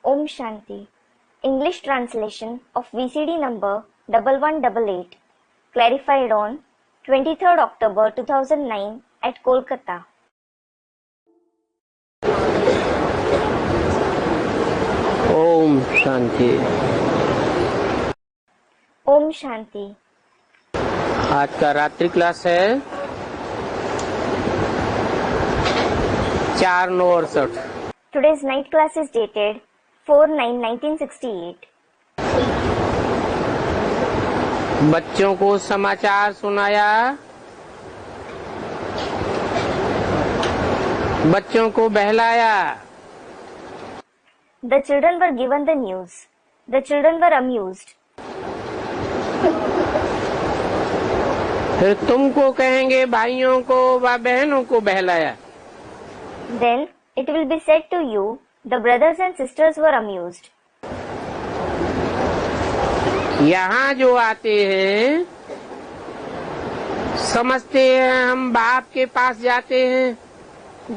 Om Shanti. English translation of VCD number 1188, clarified on 23rd October 2009 at Kolkata. Om Shanti. Om Shanti. आज का रात्रि class है 4/9/68। Today's night class is dated 4/9/1968. बच्चों को समाचार सुनाया, बच्चों को बहलाया। The children were given the news. The children were amused. फिर तुमको कहेंगे भाइयों को व बहनों को बहलाया। Then it will be said to you, the brothers and sisters were amused. यहाँ जो आते हैं समझते हैं हम बाप के पास जाते हैं।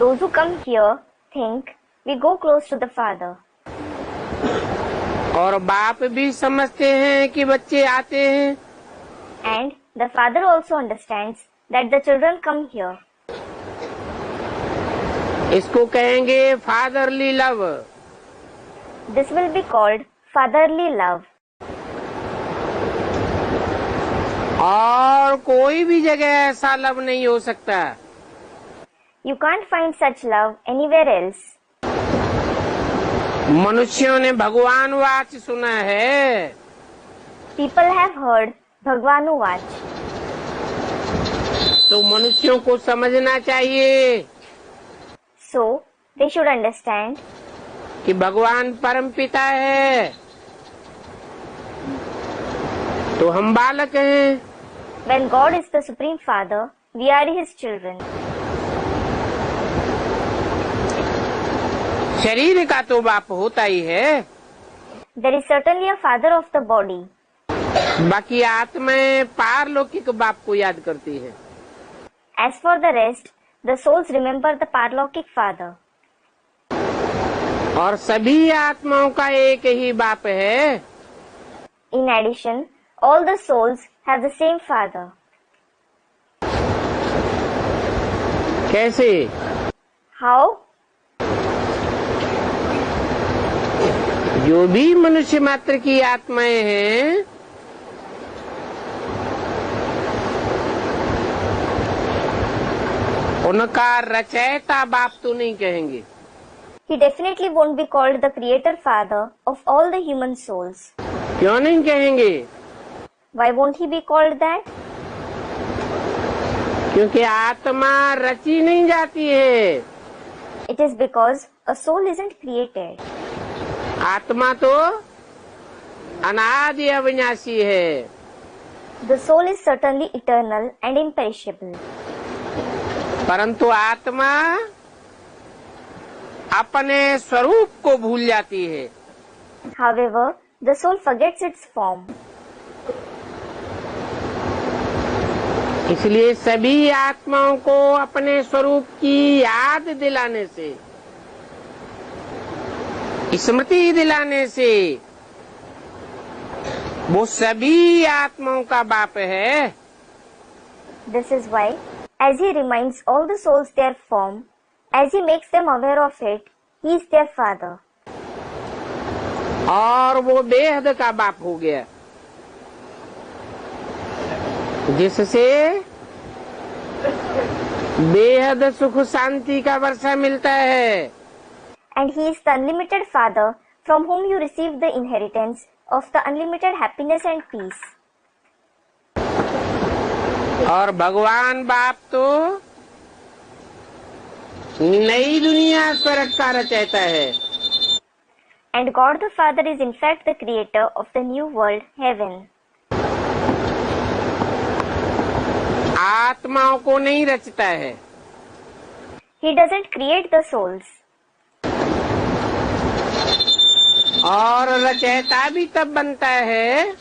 Those who come here think we go close to the Father. और बाप भी समझते हैं कि बच्चे आते हैं। And the Father also understands that the children come here. इसको कहेंगे fatherly love. This will be called fatherly love. और कोई भी जगह ऐसा लव नहीं हो सकता। You can't find such love anywhere else. मनुष्यों ने भगवान वाच सुना है। People have heard Bhagwanu Vach. तो मनुष्यों को समझना चाहिए So they should understand कि भगवान परम पिता है तो हम बालक हैं। when God is the Supreme Father, we are His children. शरीर का तो बाप होता ही है, There is certainly a Father of the body. बाकी आत्माएं पारलौकिक बाप को याद करती है। As for the rest, the souls remember the Parlaukic Father. और सभी आत्माओं का एक ही बाप है। In addition, all the souls have the same Father. कैसे? How? जो भी मनुष्य मात्र की आत्माएं हैं उनका रचयिता बाप तो नहीं कहेंगे। He definitely won't be called the Creator Father of all the human souls. क्यों नहीं कहेंगे? Why won't He be called that? क्योंकि आत्मा रची नहीं जाती है। It is because a soul isn't created. आत्मा तो अनादि अविनाशी है। The soul is certainly eternal and imperishable. परंतु आत्मा अपने स्वरूप को भूल जाती है। However, the soul forgets its form. इसलिए सभी आत्माओं को अपने स्वरूप की याद दिलाने से, स्मृति दिलाने से वो सभी आत्माओं का बाप है। This is why, as He reminds all the souls their form, as He makes them aware of it, He is their Father. और वो बेहद का बाप हो गया, जिससे बेहद सुख शांति का वर्षा मिलता है। And He is the unlimited Father from whom you receive the inheritance of the unlimited happiness and peace. और भगवान बाप तो नई दुनिया स्वर्ग का रचयिता है। And God the Father is in fact the creator of the new world, heaven. आत्माओं को नहीं रचता है। He doesn't create the souls. और रचयिता भी तब बनता है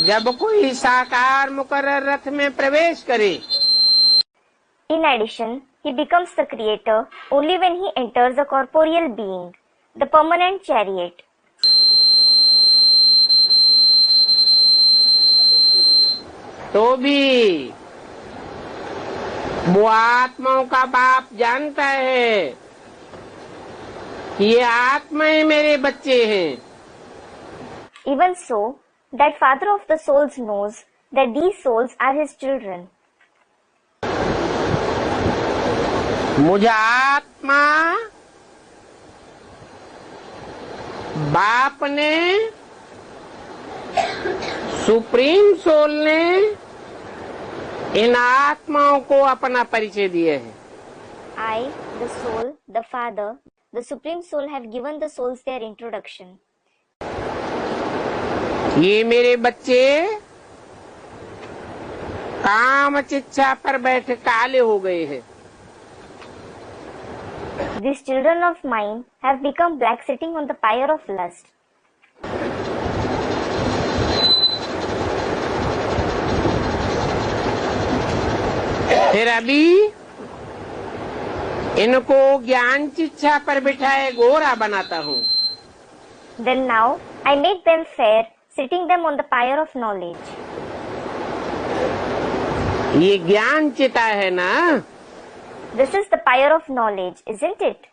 जब कोई साकार मुकर्रर रथ में प्रवेश करे। In addition, he becomes the creator only when he enters a corporeal being, the permanent chariot. तो भी वो आत्माओं का बाप जानता है कि ये आत्माएं मेरे बच्चे हैं। Even so, that father of the souls knows that these souls are his children. मुझे आत्मा बाप ने, सुप्रीम सोल ने इन आत्माओं को अपना परिचय दिए है। I, the soul, the father, the supreme soul have given the souls their introduction. ये मेरे बच्चे काम चिच्छा पर बैठ काले हो गए हैं। These children of mine have become black sitting on the pyre of lust. फिर अभी इनको ज्ञान चिच्छा पर बिठाए गोरा बनाता हूँ। Then now I make them fair, sitting them on the pyre of knowledge. ये ज्ञान चिता है ना? This is the pyre of knowledge, isn't it?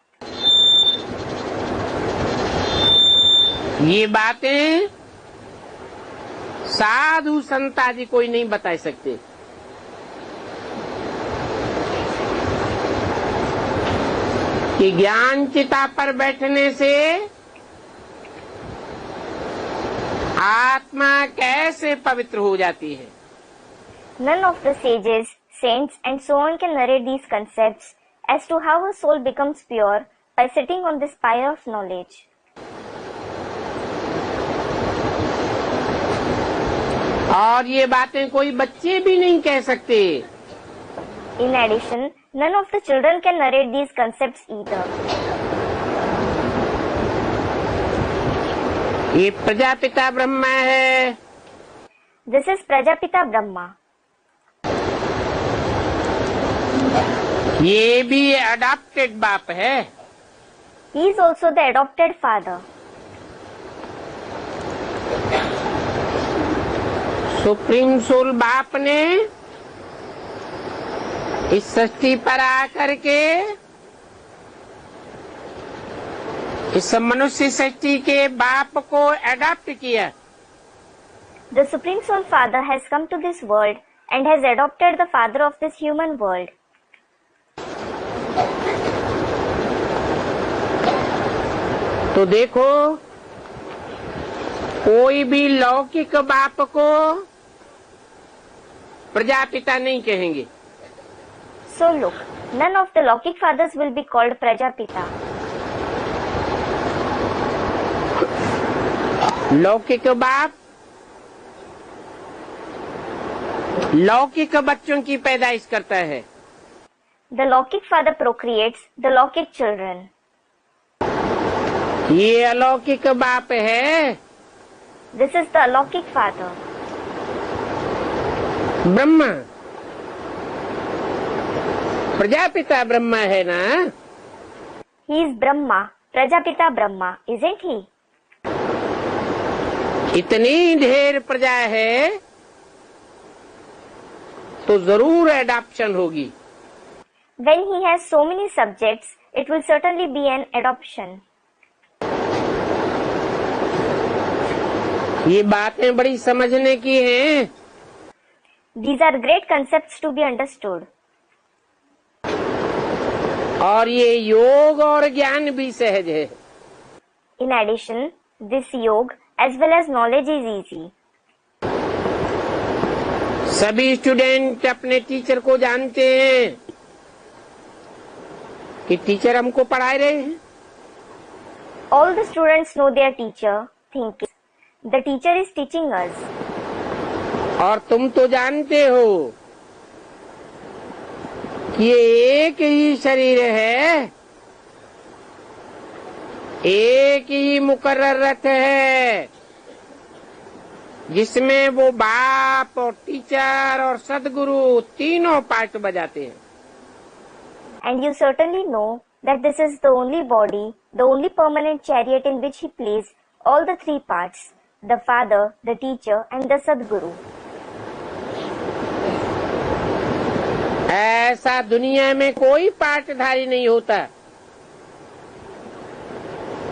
ये बातें साधु संत आदि कोई नहीं बता सकते। कि ज्ञान चिता पर बैठने से आत्मा कैसे पवित्र हो जाती है। None of the sages, saints and so on can narrate these concepts as to how a soul becomes pure by sitting on this pyre of knowledge. और ये बातें कोई बच्चे भी नहीं कह सकते। In addition, none of the children can narrate these concepts either. ये प्रजापिता ब्रह्मा है। This is Prajapita Brahma. ये भी अडॉप्टेड बाप है। He is also the adopted father. Supreme soul बाप ने इस सृष्टि पर आकर के इस मनुष्य सृष्टि के बाप को अडॉप्ट किया। The Supreme Soul Father has come to this world and has adopted the father of this human world. तो देखो, कोई भी लौकिक बाप को प्रजापिता नहीं कहेंगे। So look, none of the Lokik fathers will be called Prajapita. लौकिक बाप लौकिक बच्चों की पैदाइश करता है। The Lokik father procreates the Lokik children. ये अलौकिक बाप है। This is the Alokik father. Brahma Prajapita Brahma है ना? He is Brahma, Prajapita Brahma, isn't he? इतनी ढेर प्रजा है तो जरूर एडॉप्शन होगी। When he has so many subjects, it will certainly be an adoption. ये बातें बड़ी समझने की हैं। These are great concepts to be understood. और ये योग और ज्ञान भी सहज है। In addition, this yoga as well as knowledge is easy. सभी स्टूडेंट अपने टीचर को जानते हैं कि टीचर हमको पढ़ा रहे हैं। All the students know their teacher, thinking the teacher is teaching us. और तुम तो जानते हो कि ये एक ही शरीर है, एक ही मुकर्रर रथ है, जिसमें वो बाप और टीचर और सदगुरु तीनों पार्ट बजाते हैं। And you certainly know that this is the only body, the only permanent chariot in which he plays all the three parts, the Father, the Teacher and the Sadguru. ऐसा दुनिया में कोई पार्टधारी नहीं होता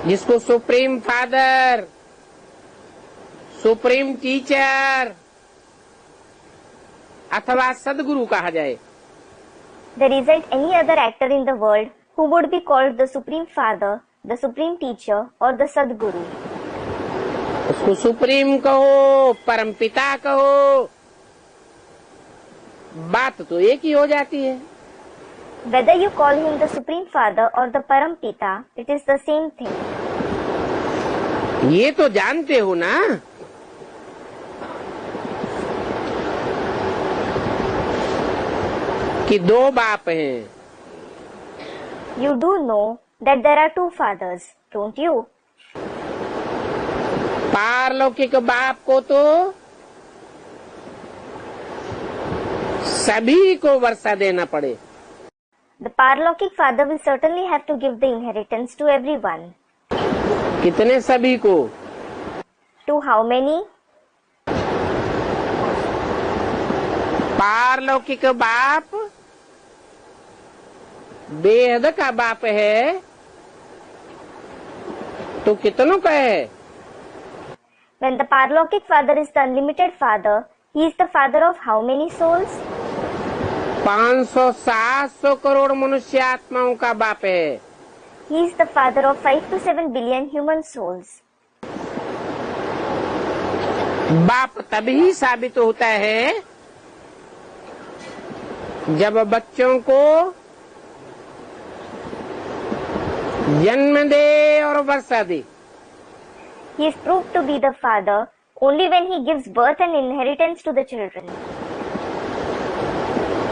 जिसको सुप्रीम फादर, सुप्रीम टीचर अथवा सदगुरु कहा जाए। There isn't any other actor in the world who would be called the Supreme Father, the Supreme Teacher or the Sadguru. उसको सुप्रीम कहो, परम पिता कहो, बात तो एक ही हो जाती है। Whether you call him the Supreme Father or the Param Pita, it is the same thing. ये तो जानते हो ना कि दो बाप हैं। You do know that there are two fathers, don't you? पारलौकिक बाप को तो सभी को वर्षा देना पड़े। The Paralaukic Father will certainly have to give the inheritance to everyone. कितने सभी को? To how many? पारलौकिक बाप बेहद का बाप है तो कितनों का है? When the Paralaukic Father is the unlimited Father, he is the father of how many souls? 500-700 crore मनुष्य आत्माओं का बाप है। He is the father of 5 to 7 billion human souls. बाप तभी साबित होता है जब बच्चों को जन्म दे और वर्षा दे। He is proved to be the father only when he gives birth and inheritance to the children.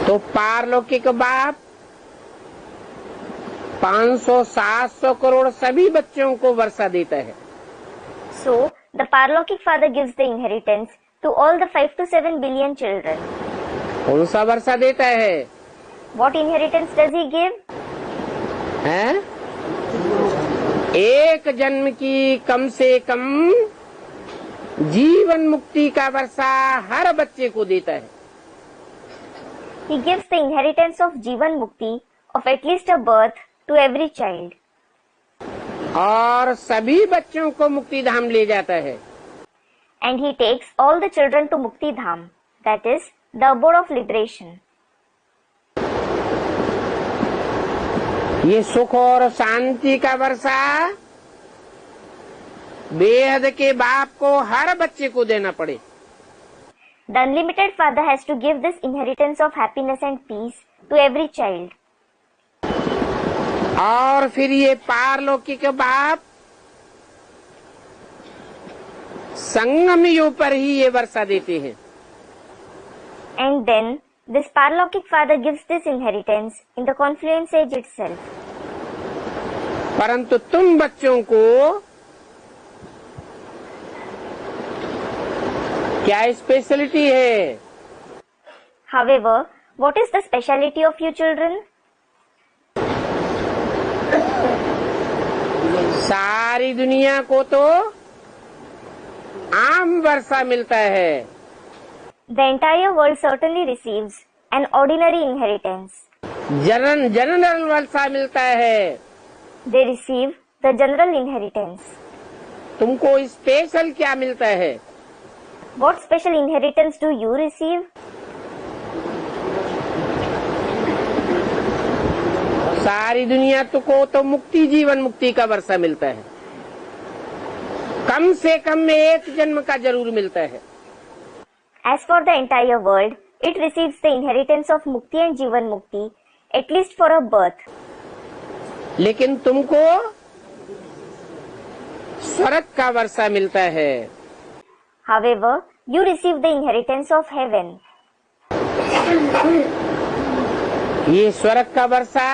तो पारलौकिक बाप 500-700 करोड़ सभी बच्चों को वर्षा देता है। So, the Paralaukic Father gives the inheritance to all the 5 to 7 billion children. कौन सा वर्षा देता है? What inheritance does he give? हैं? एक जन्म की कम से कम जीवन मुक्ति का वर्षा हर बच्चे को देता है। He gives the inheritance of Jivan Mukti of at least a birth to every child. और सभी बच्चों को मुक्ति धाम ले जाता है। And he takes all the children to Mukti Dham, that is, the abode of liberation. ये सुख और शांति का वर्षा बेहद के बाप को हर बच्चे को देना पड़े। The Unlimited Father has to give this inheritance of happiness and peace to every child. और फिर ये पारलौकिक बाप संगम युग पर ही ये वर्षा देते हैं। And then, this Paralaukic Father gives this inheritance in the confluence age itself. परंतु तुम बच्चों को क्या स्पेशलिटी है? However, what is the speciality of you children? सारी दुनिया को तो आम वर्षा मिलता है। The entire world certainly receives an ordinary inheritance. General वर्षा मिलता है। They receive the general inheritance. तुमको स्पेशल क्या मिलता है? What special inheritance do you receive? सारी दुनिया को तो मुक्ति जीवन मुक्ति का वर्षा मिलता है। कम से कम में एक जन्म का जरूर मिलता है। As for the entire world, it receives the inheritance of Mukti and Jivan Mukti, at least for a birth. लेकिन तुमको स्वर्ग का वर्षा मिलता है। However, you receive the inheritance of heaven. ये स्वर्ग का वर्षा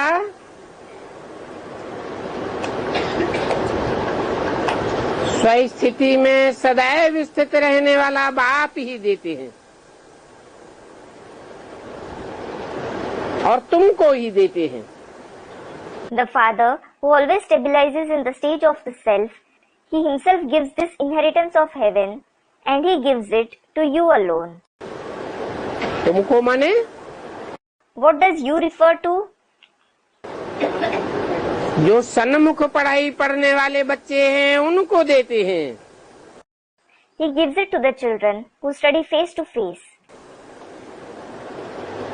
स्वस्थिति में सदैव स्थित रहने वाला बाप ही देते हैं और तुमको ही देते हैं। The Father, who always stabilizes in the stage of the self, he himself gives this inheritance of heaven and he gives it to you alone. तुमको माने? What does you refer to? जो सन्मुख पढ़ाई पढ़ने वाले बच्चे हैं उनको देते हैं। He gives it to the children who study face to face.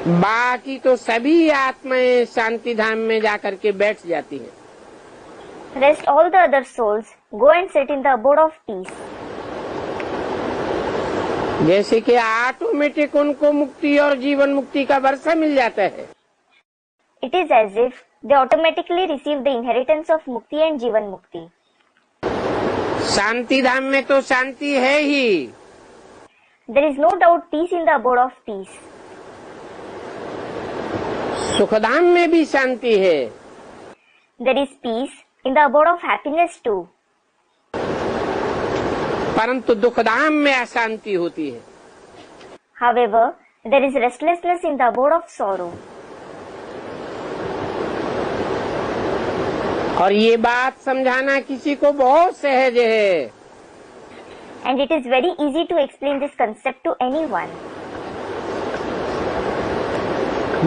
बाकी तो सभी आत्माएं शांति धाम में जाकर के बैठ जाती हैं। Rest all the other souls go and sit in the abode of peace. जैसे कि ऑटोमेटिक उनको मुक्ति और जीवन मुक्ति का वर्षा मिल जाता है। It is as if they automatically receive the inheritance of Mukti and Jivan Mukti. शांति धाम में तो शांति है ही। There is no doubt peace in the abode of peace. Sukhdham में भी शांति है। There is peace in the abode of happiness too. परंतु दुखधाम में अशांति होती है। However, there is restlessness in the abode of sorrow. और ये बात समझाना किसी को बहुत सहज है। And it is very easy to explain this concept to anyone.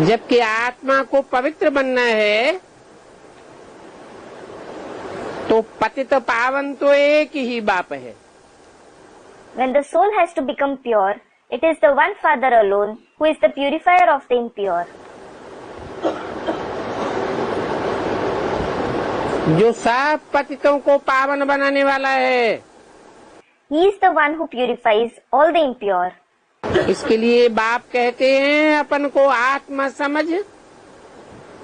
जबकि आत्मा को पवित्र बनना है तो पतित पावन तो एक ही बाप है। When the soul has to become pure, it is the one Father alone who is the purifier of the impure. जो सब पतितों को पावन बनाने वाला है। He is the one who purifies all the impure. इसके लिए बाप कहते हैं अपन को आत्मा समझ,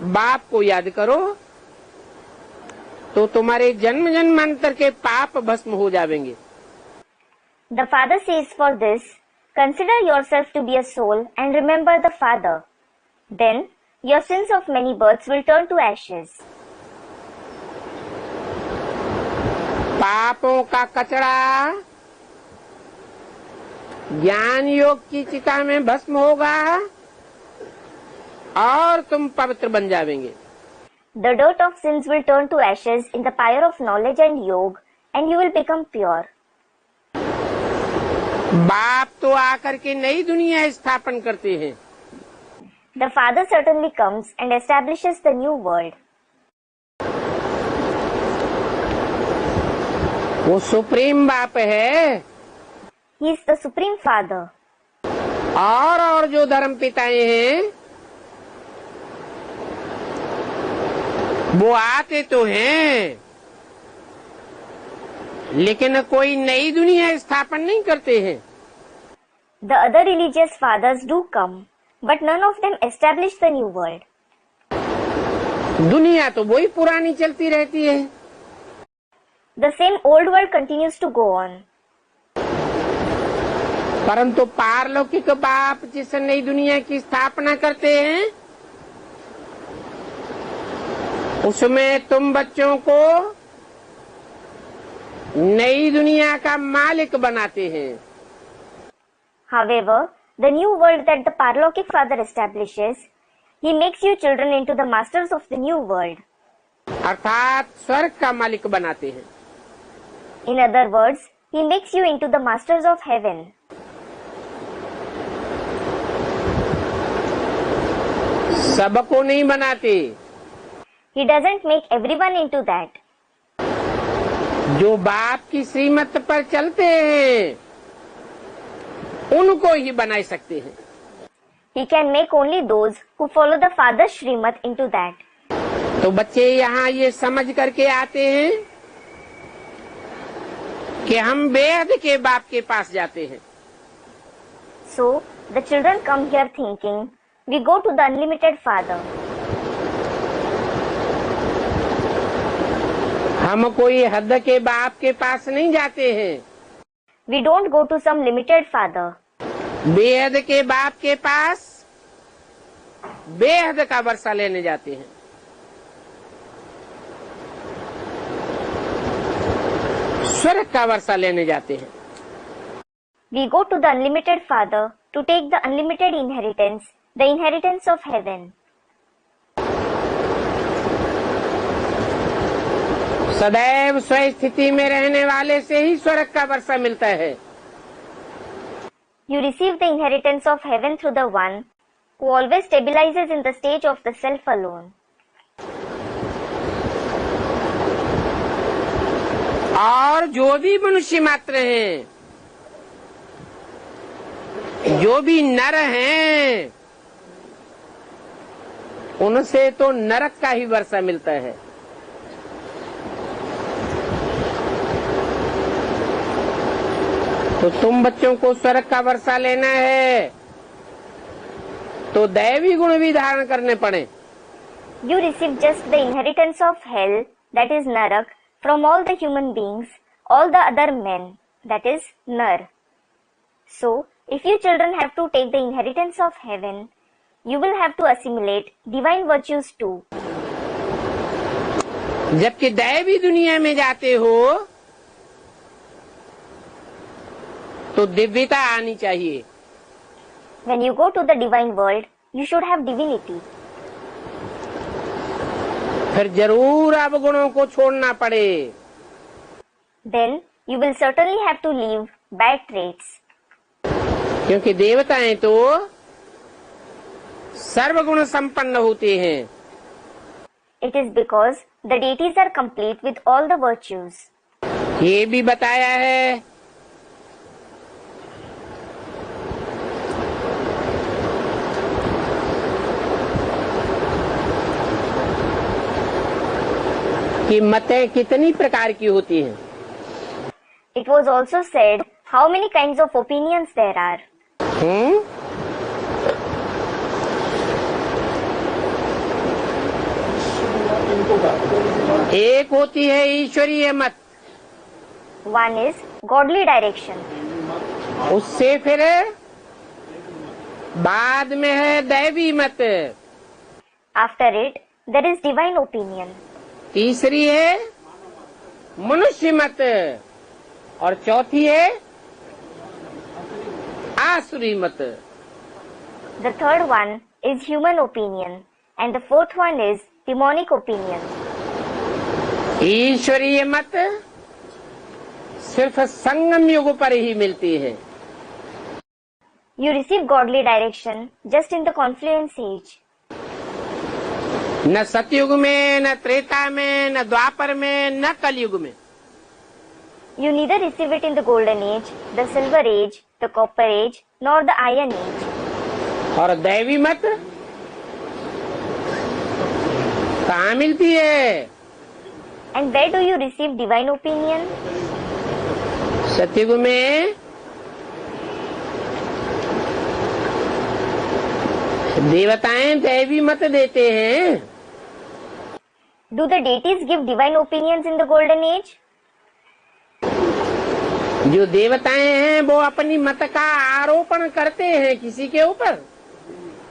बाप को याद करो तो तुम्हारे जन्म जन्मांतर के पाप भस्म हो जाएंगे। The Father says for this, consider yourself to be a soul and remember the Father. Then your sins of many births will turn to ashes. पापों का कचरा ज्ञान योग की चिता में भस्म होगा और तुम पवित्र बन जाएंगे। The dirt of sins will turn to ashes in the fire of knowledge and yoga, and you will become pure. बाप तो आकर के नई दुनिया स्थापन करते हैं। The Father certainly comes and establishes the new world. वो सुप्रीम बाप है। He is the Supreme Father. और जो धर्म पिताएं हैं वो आते तो हैं लेकिन कोई नई दुनिया स्थापन नहीं करते हैं। The other religious fathers do come, but none of them establish the new world. दुनिया तो वही पुरानी चलती रहती है। The same old world continues to go on. परंतु पारलौकिक बाप जिस नई दुनिया की स्थापना करते हैं उसमें तुम बच्चों को नई दुनिया का मालिक बनाते हैं। However, the new world that the Paralokic Father establishes, he makes you children into the masters of the new world. अर्थात स्वर्ग का मालिक बनाते हैं। In other words, he makes you into the masters of heaven. सबको नहीं बनाते। He doesn't make everyone into that. जो बाप की श्रीमत पर चलते हैं उनको ही बना सकते हैं। He can make only those who follow the Father's Shrimat into that. तो बच्चे यहाँ ये समझ करके आते हैं कि हम बेहद के बाप के पास जाते हैं। So, the children come here thinking, we go to the unlimited Father. हम कोई हद के बाप के पास नहीं जाते हैं। We don't go to some limited Father. बेहद के बाप के पास बेहद का वर्षा लेने जाते हैं। स्वर्ग का वर्षा लेने जाते हैं। We go to the unlimited Father to take the unlimited inheritance, the inheritance of heaven. सदैव स्वस्थिति में रहने वाले से ही स्वर्ग का वर्षा मिलता है। You receive the inheritance of heaven through the one who always stabilizes in the stage of the self alone. और जो भी मनुष्य मात्र हैं, जो भी नर हैं, उनसे तो नरक का ही वर्षा मिलता है। तो तुम बच्चों को स्वर्ग का वर्षा लेना है तो दैवी गुण भी धारण करने पड़े। You receive just the inheritance of hell, that is Narak, from all the human beings, all the other men, that is Nar. So, if you children have to take the inheritance of heaven, you will have to assimilate divine virtues too. जबकि दैवी दुनिया में जाते हो तो दिव्यता आनी चाहिए। When you go to the divine world, you should have divinity. फिर जरूर अवगुणों को छोड़ना पड़े। Then you will certainly have to leave bad traits. क्योंकि देवताएं तो सर्वगुण संपन्न होते हैं। It is because the deities are complete with all the virtues. ये भी बताया है कि मतें कितनी प्रकार की होती हैं। It was also said how many kinds of opinions there are. एक होती है ईश्वरीय मत, One is godly direction. उससे फिर बाद में है दैवी मत, After it, there is divine opinion. तीसरी है मनुष्य मत और चौथी है आसुरी मत। The third one is human opinion and the fourth one is demonic opinion. ईश्वरीय मत सिर्फ संगम युग पर ही मिलती है। You receive godly direction just in the confluence age. न सतयुग में, न त्रेता में, न द्वापर में, न कलयुग में। You neither receive it in the golden age, the silver age, the copper age, nor the iron age. और दैवी मत कहाँ मिलती है? And where do you receive divine opinion? सतयुग में देवताएं दैवी मत देते हैं। Do the deities give divine opinions in the golden age? जो देवताएं हैं वो अपनी मत का आरोपण करते हैं किसी के ऊपर।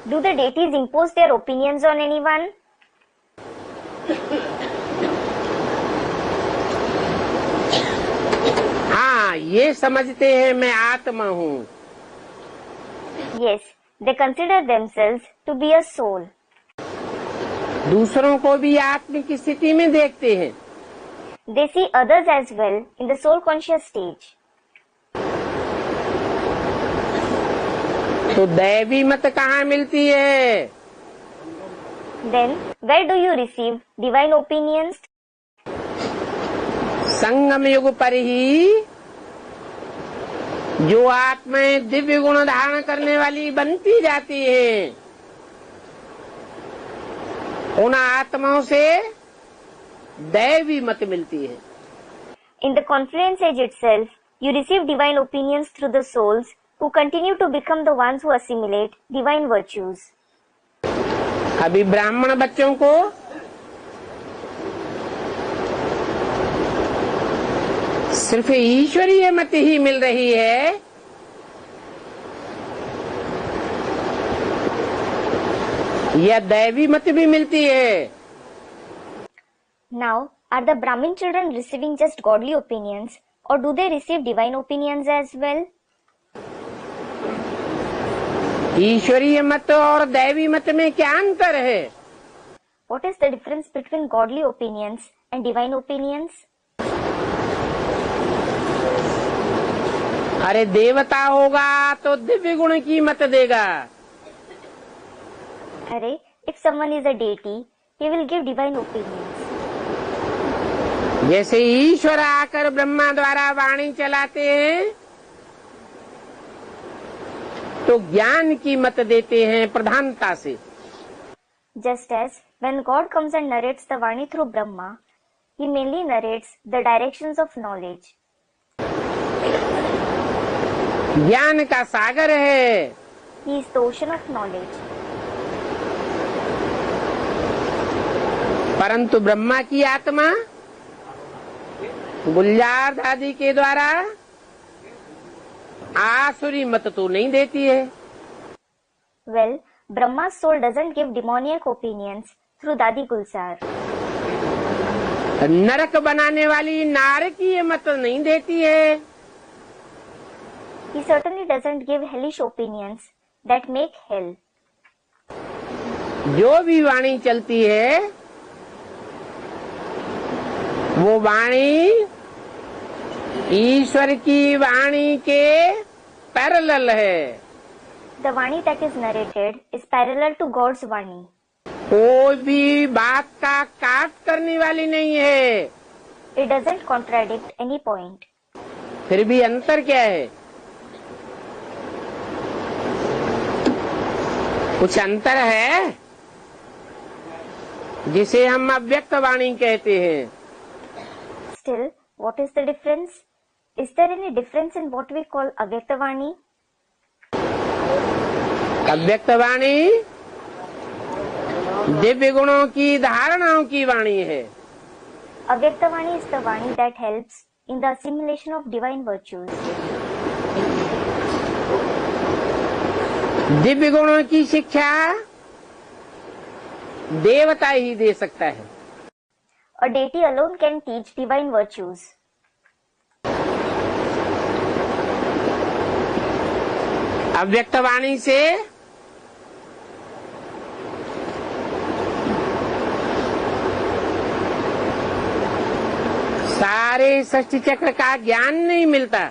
Do the deities impose their opinions on anyone? हाँ, ये समझते हैं मैं आत्मा हूँ। Yes, they consider themselves to be a soul. दूसरों को भी आत्म की स्थिति में देखते हैं। They see others as well in the soul conscious stage. तो दैवी मत कहाँ मिलती है? Then, where do you receive divine opinions? संगम युग पर ही जो आत्माएं दिव्य गुण धारण करने वाली बनती जाती हैं, उन आत्माओं से दैवी मत मिलती है। In the confluence age itself, you receive divine opinions through the souls who continue to become the ones who assimilate divine virtues. अभी ब्राह्मण बच्चों को सिर्फ ईश्वरीय मत ही मिल रही है या दैवी मत भी मिलती है? Now, are the Brahmin children receiving just godly opinions or do they receive divine opinions as well? ईश्वरीय मत और दैवी मत में क्या अंतर है? What is the difference between godly opinions and divine opinions? अरे देवता होगा तो दिव्य गुण की मत देगा। Array, if someone is a deity, he will give divine opinions. जैसे ईश्वर आकर ब्रह्मा द्वारा वाणी चलाते हैं तो ज्ञान की मत देते हैं प्रधानता से। Just as when God comes and narrates the Vani through Brahma, he mainly narrates the directions of knowledge. ज्ञान का सागर है। He is the ocean of knowledge. परंतु ब्रह्मा की आत्मा गुलजार दादी के द्वारा आसुरी मत तो नहीं देती है। Well, Brahma's soul doesn't give demoniac opinions through Dadi Gulzar. नरक बनाने वाली नारकीय मत नहीं देती है। He certainly doesn't give hellish opinions that make hell. जो भी वाणी चलती है वो वाणी ईश्वर की वाणी के पैरेलल है। The Vani that is narrated is parallel to God's Vani. कोई भी बात का काट करने वाली नहीं है। It doesn't contradict any point. फिर भी अंतर क्या है? कुछ अंतर है जिसे हम अव्यक्त वाणी कहते हैं। Still, what is the difference? Is there any difference in what we call Avyakta Vani? अव्यक्त वाणी दिव्य गुणों की धारणाओं की वाणी है। Avyakta Vani is the Vani that helps in the assimilation of divine virtues. Divya गुणों की शिक्षा देवता ही दे सकता है। A deity alone can teach divine virtues. अव्यक्त वाणी से सारे षष्टि चक्र का ज्ञान नहीं मिलता।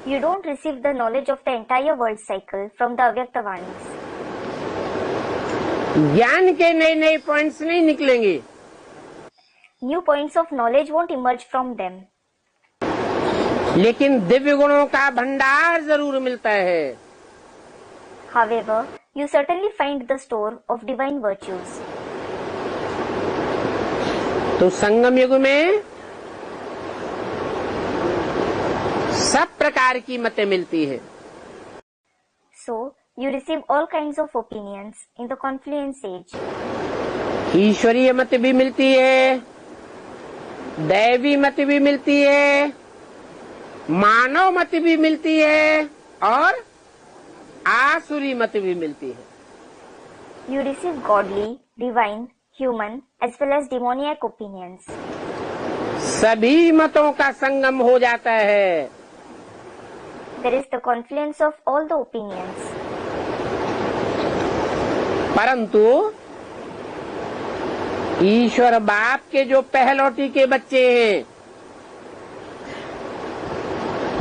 You don't receive the knowledge of the entire world cycle from the Avyakta Vanis. ज्ञान के नए नए पॉइंट्स नहीं निकलेंगे। New points of knowledge won't emerge from them. लेकिन दिव्य गुणों का भंडार जरूर मिलता है। However, you certainly find the store of divine virtues. तो संगम युग में सब प्रकार की मतें मिलती है। So, you receive all kinds of opinions in the confluence age. ईश्वरीय मत भी मिलती है, दैवी मत भी मिलती है, मानव मत भी मिलती है और आसुरी मत भी मिलती है। You receive godly, divine, human as well as demoniac opinions. सभी मतों का संगम हो जाता है। There is the confluence of all the opinions. परंतु ईश्वर बाप के जो पहलौटी के बच्चे हैं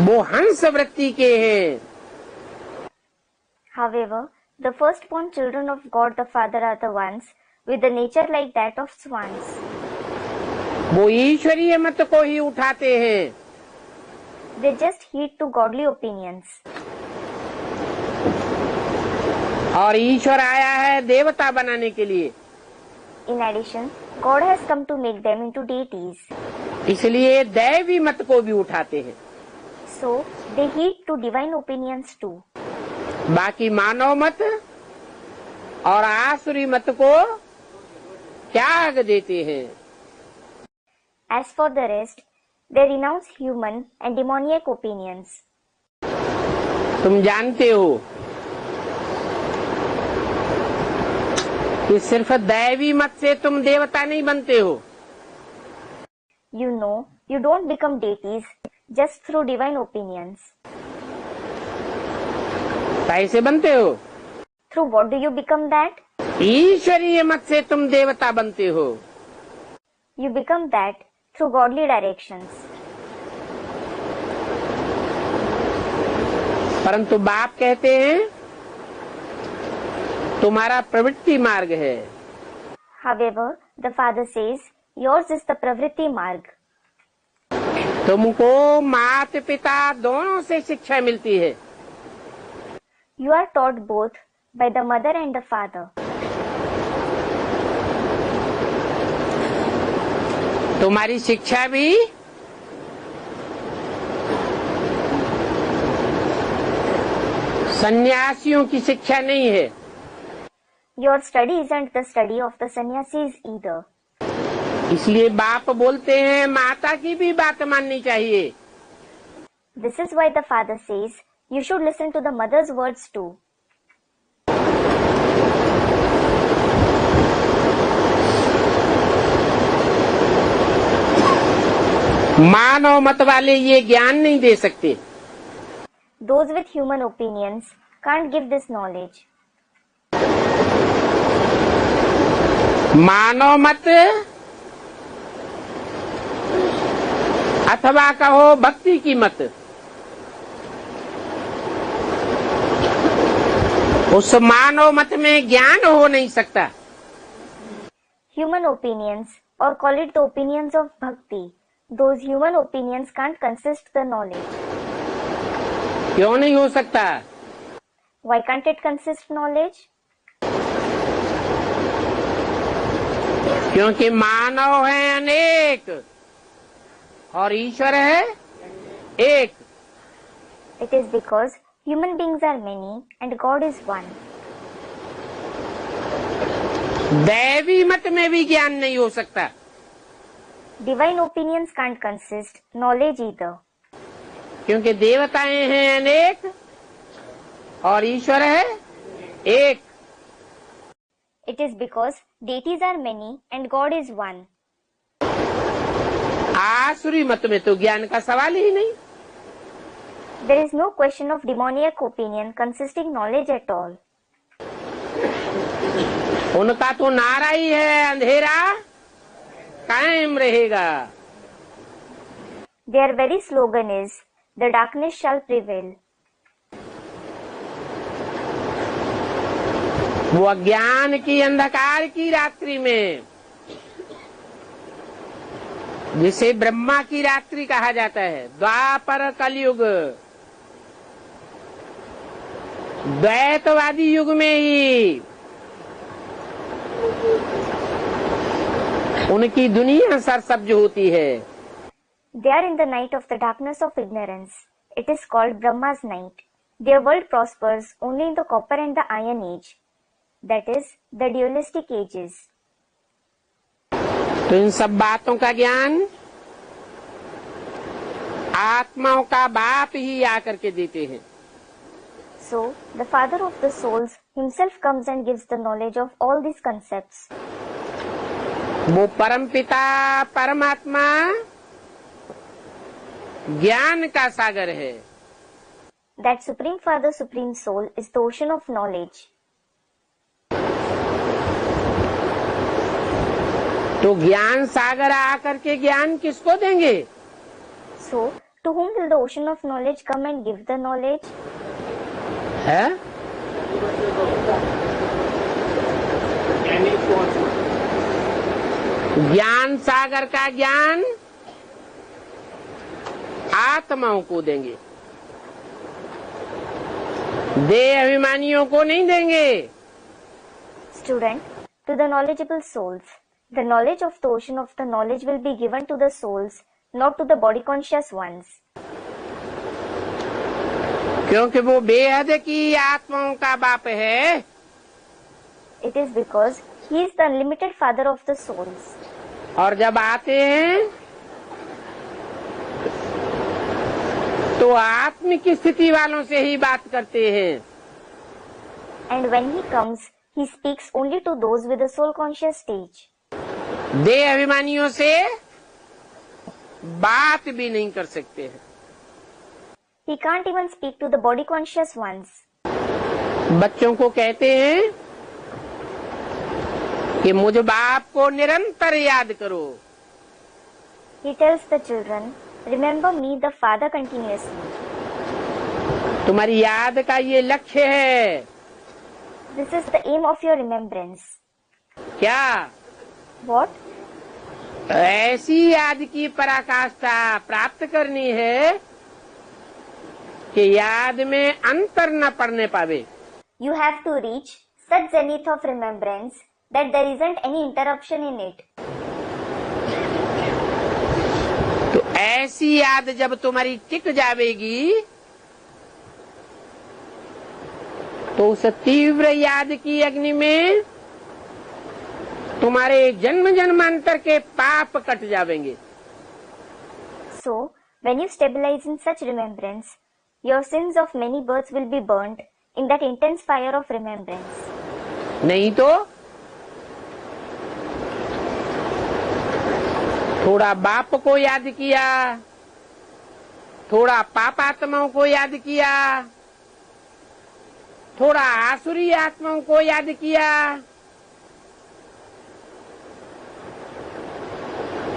वो हंस वृत्ति के हैं। However, the firstborn children of God the Father are the ones with the nature like that of swans. वो ईश्वरीय मत को ही उठाते हैं। They just heed to godly opinions. और ईश्वर आया है देवता बनाने के लिए। In addition, God has come to make them into deities. इसलिए दैवी मत को भी उठाते हैं। So, they heed to divine opinions too. बाकी मानव मत और आसुरी मत को त्याग देते हैं। As for the rest, they renounce human and demoniac opinions. तुम जानते हो कि सिर्फ दैवी मत से तुम देवता नहीं बनते हो। You know, you don't become deities just through divine opinions. कैसे बनते हो? Through what do you become that? ईश्वरीय मत से तुम देवता बनते हो। You become that through godly directions. परंतु बाप कहते हैं तुम्हारा प्रवृत्ति मार्ग है। However, the father says, yours is the pravritti marg. तुमको माता पिता दोनों से शिक्षा मिलती है। You are taught both by the mother and the father. तुम्हारी शिक्षा भी सन्यासियों की शिक्षा नहीं है। Your study isn't the study of the sannyasis either. इसलिए बाप बोलते हैं माता की भी बात माननी चाहिए। This is why the father says, you should listen to the mother's words too. मानव मत वाले ये ज्ञान नहीं दे सकते। Those with human opinions can't give this knowledge. मानव मत अथवा कहो भक्ति की मत, उस मानव मत में ज्ञान हो नहीं सकता। Human opinions, or call it the opinions of bhakti, those human opinions can't consist the knowledge. क्यों नहीं हो सकता? Why can't it consist knowledge? क्योंकि मानव है अनेक और ईश्वर है एक। It is because human beings are many and God is one. दैवी मत में भी ज्ञान नहीं हो सकता। Divine opinions can't consist knowledge either. क्योंकि देवताएं हैं अनेक और ईश्वर है एक। It is because deities are many and God is one. आसुरी मत में तो ज्ञान का सवाल ही नहीं। There is no question of demoniac opinion consisting knowledge at all. उनका तो नारा ही है अंधेरा कायम रहेगा। Their very slogan is, the darkness shall prevail. वो अज्ञान की अंधकार की रात्रि में, जिसे ब्रह्मा की रात्रि कहा जाता है, द्वापर कलयुग, द्वैतवादी युग में ही उनकी दुनिया सरसब्ज होती है। They are in the night of the darkness of ignorance. It is called Brahma's night. Their world prospers only in the copper and the iron age. That is, the dualistic ages. तो इन सब बातों का ज्ञान आत्माओं का बाप ही आकर के देते हैं। So, the father of the souls himself comes and gives the knowledge of all these concepts. वो परमपिता परमात्मा ज्ञान का सागर है। That Supreme Father, Supreme Soul is the ocean of knowledge. तो ज्ञान सागर आकर के ज्ञान किसको देंगे? So, to whom will the ocean of knowledge come and give the knowledge? है? ज्ञान सागर का ज्ञान आत्माओं को देंगे, देह अभिमानियों को नहीं देंगे। Student, to the knowledgeable souls. The knowledge of the ocean of the knowledge will be given to the souls, not to the body conscious ones. क्योंकि वो बेहद की आत्माओं का बाप है। It is because he is the unlimited father of the souls. और जब आते हैं तो आत्मिक स्थिति वालों से ही बात करते हैं। And when he comes, he speaks only to those with the soul conscious stage. देह अभिमानियों से बात भी नहीं कर सकते हैं। He can't even speak to the body conscious ones. बच्चों को कहते हैं कि मुझ बाप को निरंतर याद करो। He tells the children, remember me, the father continuously. तुम्हारी याद का ये लक्ष्य है। This is the aim of your remembrance. क्या? What? ऐसी याद की पराकाष्ठा प्राप्त करनी है कि याद में अंतर न पड़ने पावे। You have to reach such zenith of remembrance that there isn't any interruption in it. तो ऐसी याद जब तुम्हारी टिक जावेगी तो उस तीव्र याद की अग्नि में तुम्हारे जन्म जन्मांतर के पाप cut जावेंगे। So, when you stabilize in such remembrance, your sins of many births will be burnt in that intense fire of remembrance. नहीं तो थोड़ा बाप को याद किया, थोड़ा पापात्माओं को याद किया, थोड़ा आसुरी आत्माओं को याद किया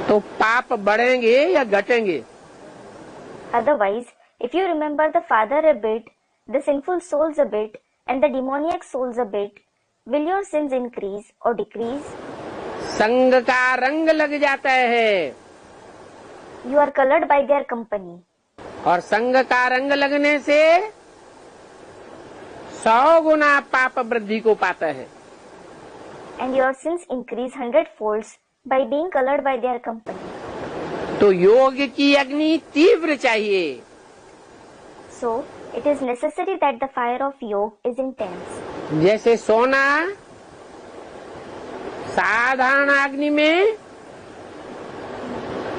तो पाप बढ़ेंगे या घटेंगे? Otherwise, if you remember the father a bit, the sinful souls a bit, and the demoniac souls a bit, will your sins increase or decrease? संग का रंग लग जाता है You are colored by their company. और संग का रंग लगने से 100 गुना पाप वृद्धि को पाता है। And your sins increase 100-folds by being colored by their company. तो योग की अग्नि तीव्र चाहिए। So, it is necessary that the fire of yoga is intense. जैसे सोना साधारण अग्नि में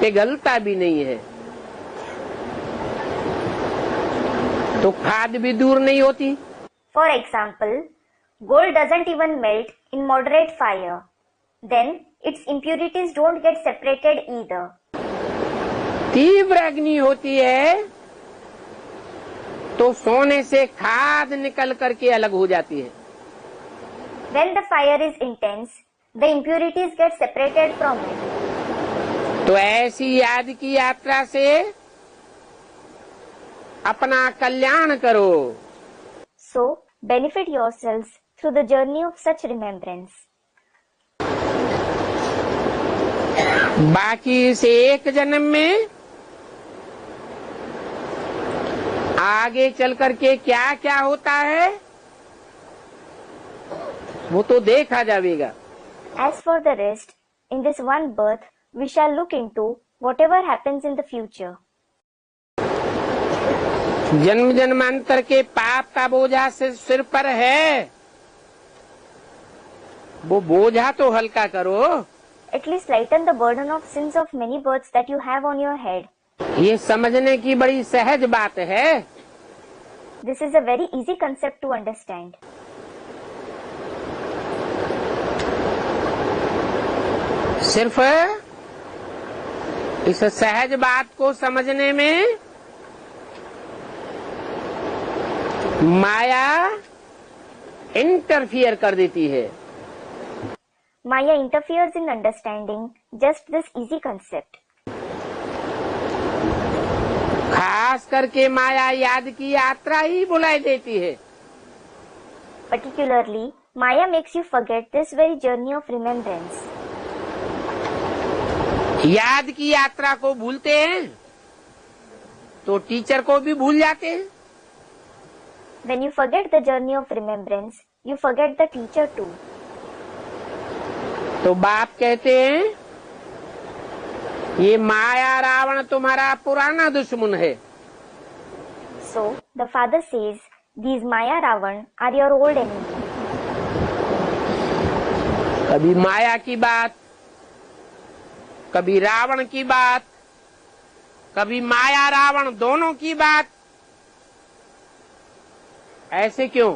पिघलता भी नहीं है तो खाद भी दूर नहीं होती। For example, gold doesn't even melt in moderate fire. Then, its impurities don't get separated either. तीव्र अग्नि होती है तो सोने से खाद निकल करके अलग हो जाती है। When the fire is intense, the impurities get separated from it. तो ऐसी याद की यात्रा से अपना कल्याण करो। So, benefit yourselves through the journey of such remembrance. बाकी से एक जन्म में आगे चल करके क्या क्या होता है वो तो देखा जाएगा। As for the rest, in this one birth, we shall look into whatever happens in the future. जन्म जन्मांतर के पाप का बोझा सिर पर है, वो बोझा तो हल्का करो। At least lighten the burden of sins of many births that you have on your head. ये समझने की बड़ी सहज बात है। This is a very easy concept to understand. सिर्फ इस सहज बात को समझने में माया इंटरफियर कर देती है। Maya interferes in understanding just this easy concept. खास करके माया याद की यात्रा ही बुलाई देती है। Particularly, Maya makes you forget this very journey of remembrance. याद की यात्रा को भूलते हैं तो टीचर को भी भूल जाते हैं। When you forget the journey of remembrance, you forget the teacher too. तो बाप कहते हैं ये माया रावण तुम्हारा पुराना दुश्मन है। So, the father says, these Maya Ravan are your old enemy. कभी माया की बात, कभी रावण की बात, कभी माया रावण दोनों की बात, ऐसे क्यों?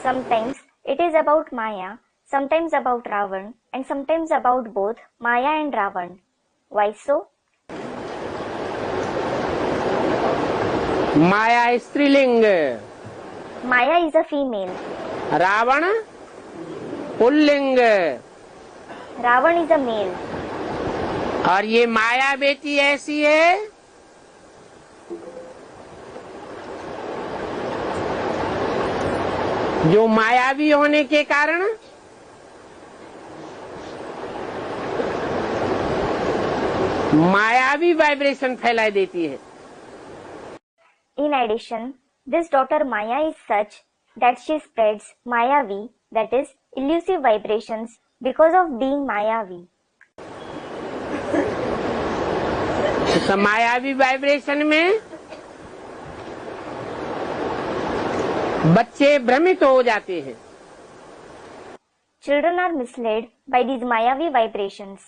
Sometimes it is about Maya, sometimes about Ravan, and sometimes about both Maya and Ravan. Why so? माया स्त्रीलिंग, Maya is a female, Ravan पुल्लिंग। Ravan is a male. और ये माया बेटी ऐसी है जो मायावी होने के कारण मायावी वाइब्रेशन फैला देती है। In addition, this daughter Maya is such that she spreads Mayavi, that is, elusive vibrations because of being Mayavi. इस मायावी वाइब्रेशन में बच्चे भ्रमित हो जाते हैं। Children are misled by these Mayavi vibrations.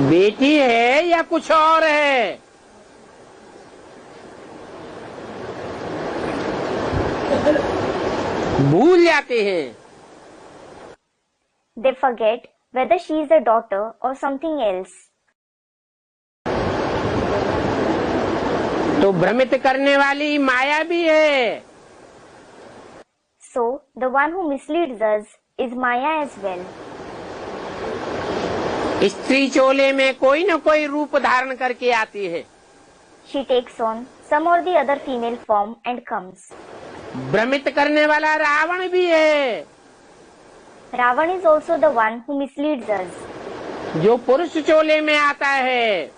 बेटी है या कुछ और है, भूल जाते हैं। They forget whether she is a daughter or something else. तो भ्रमित करने वाली माया भी है। So, the one who misleads us is Maya as well. स्त्री चोले में कोई न कोई रूप धारण करके आती है। She takes on some or the other female form and comes. भ्रमित करने वाला रावण भी है, Ravan is also the one who misleads us. जो पुरुष चोले में आता है,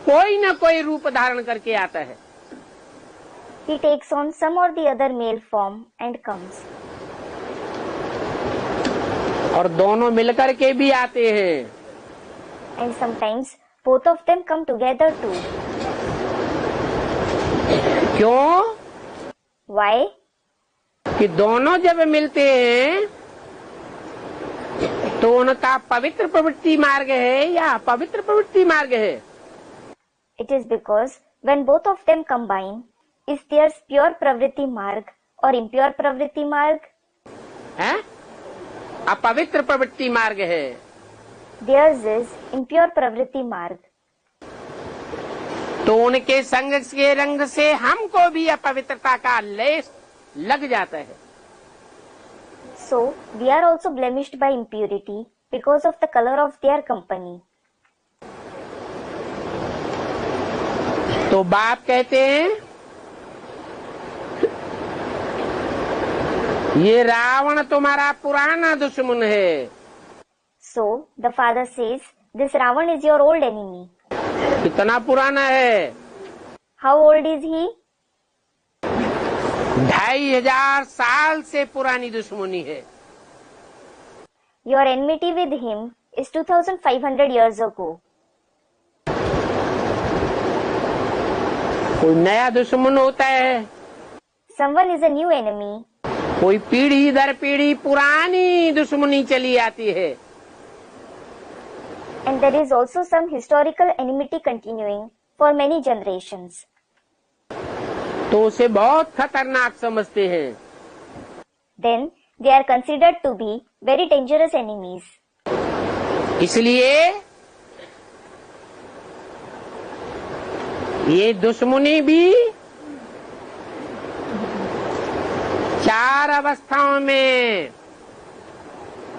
कोई न कोई रूप धारण करके आता है। He takes on some or the other male form and comes. और दोनों मिलकर के भी आते हैं। And sometimes both of them come together too. क्यों? Why? कि दोनों जब मिलते हैं तो उनका पवित्र प्रवृत्ति मार्ग है या अपवित्र प्रवृत्ति मार्ग है? It is because when both of them combine, is theirs pure pravritti marg or impure pravritti marg? है? अपवित्र प्रवृत्ति मार्ग है। Theirs is impure pravritti marg. तो उनके संग के रंग से हमको भी अपवित्रता का लेस लग जाता है। So, we are also blemished by impurity because of the color of their company. तो बाप कहते हैं ये रावण तुम्हारा पुराना दुश्मन है। So, the father says, this Ravan is your old enemy. कितना पुराना है? How old is he? 2500 साल से पुरानी दुश्मनी है। Your enmity with him is 2500 years ago. कोई नया दुश्मन होता है, Someone is a new enemy. कोई पीढ़ी दर पीढ़ी पुरानी दुश्मनी चली आती है। And there is also some historical enmity continuing for many generations. तो उसे बहुत खतरनाक समझते हैं। Then they are considered to be very dangerous enemies. इसलिए ये दुश्मनी भी 4 अवस्थाओं में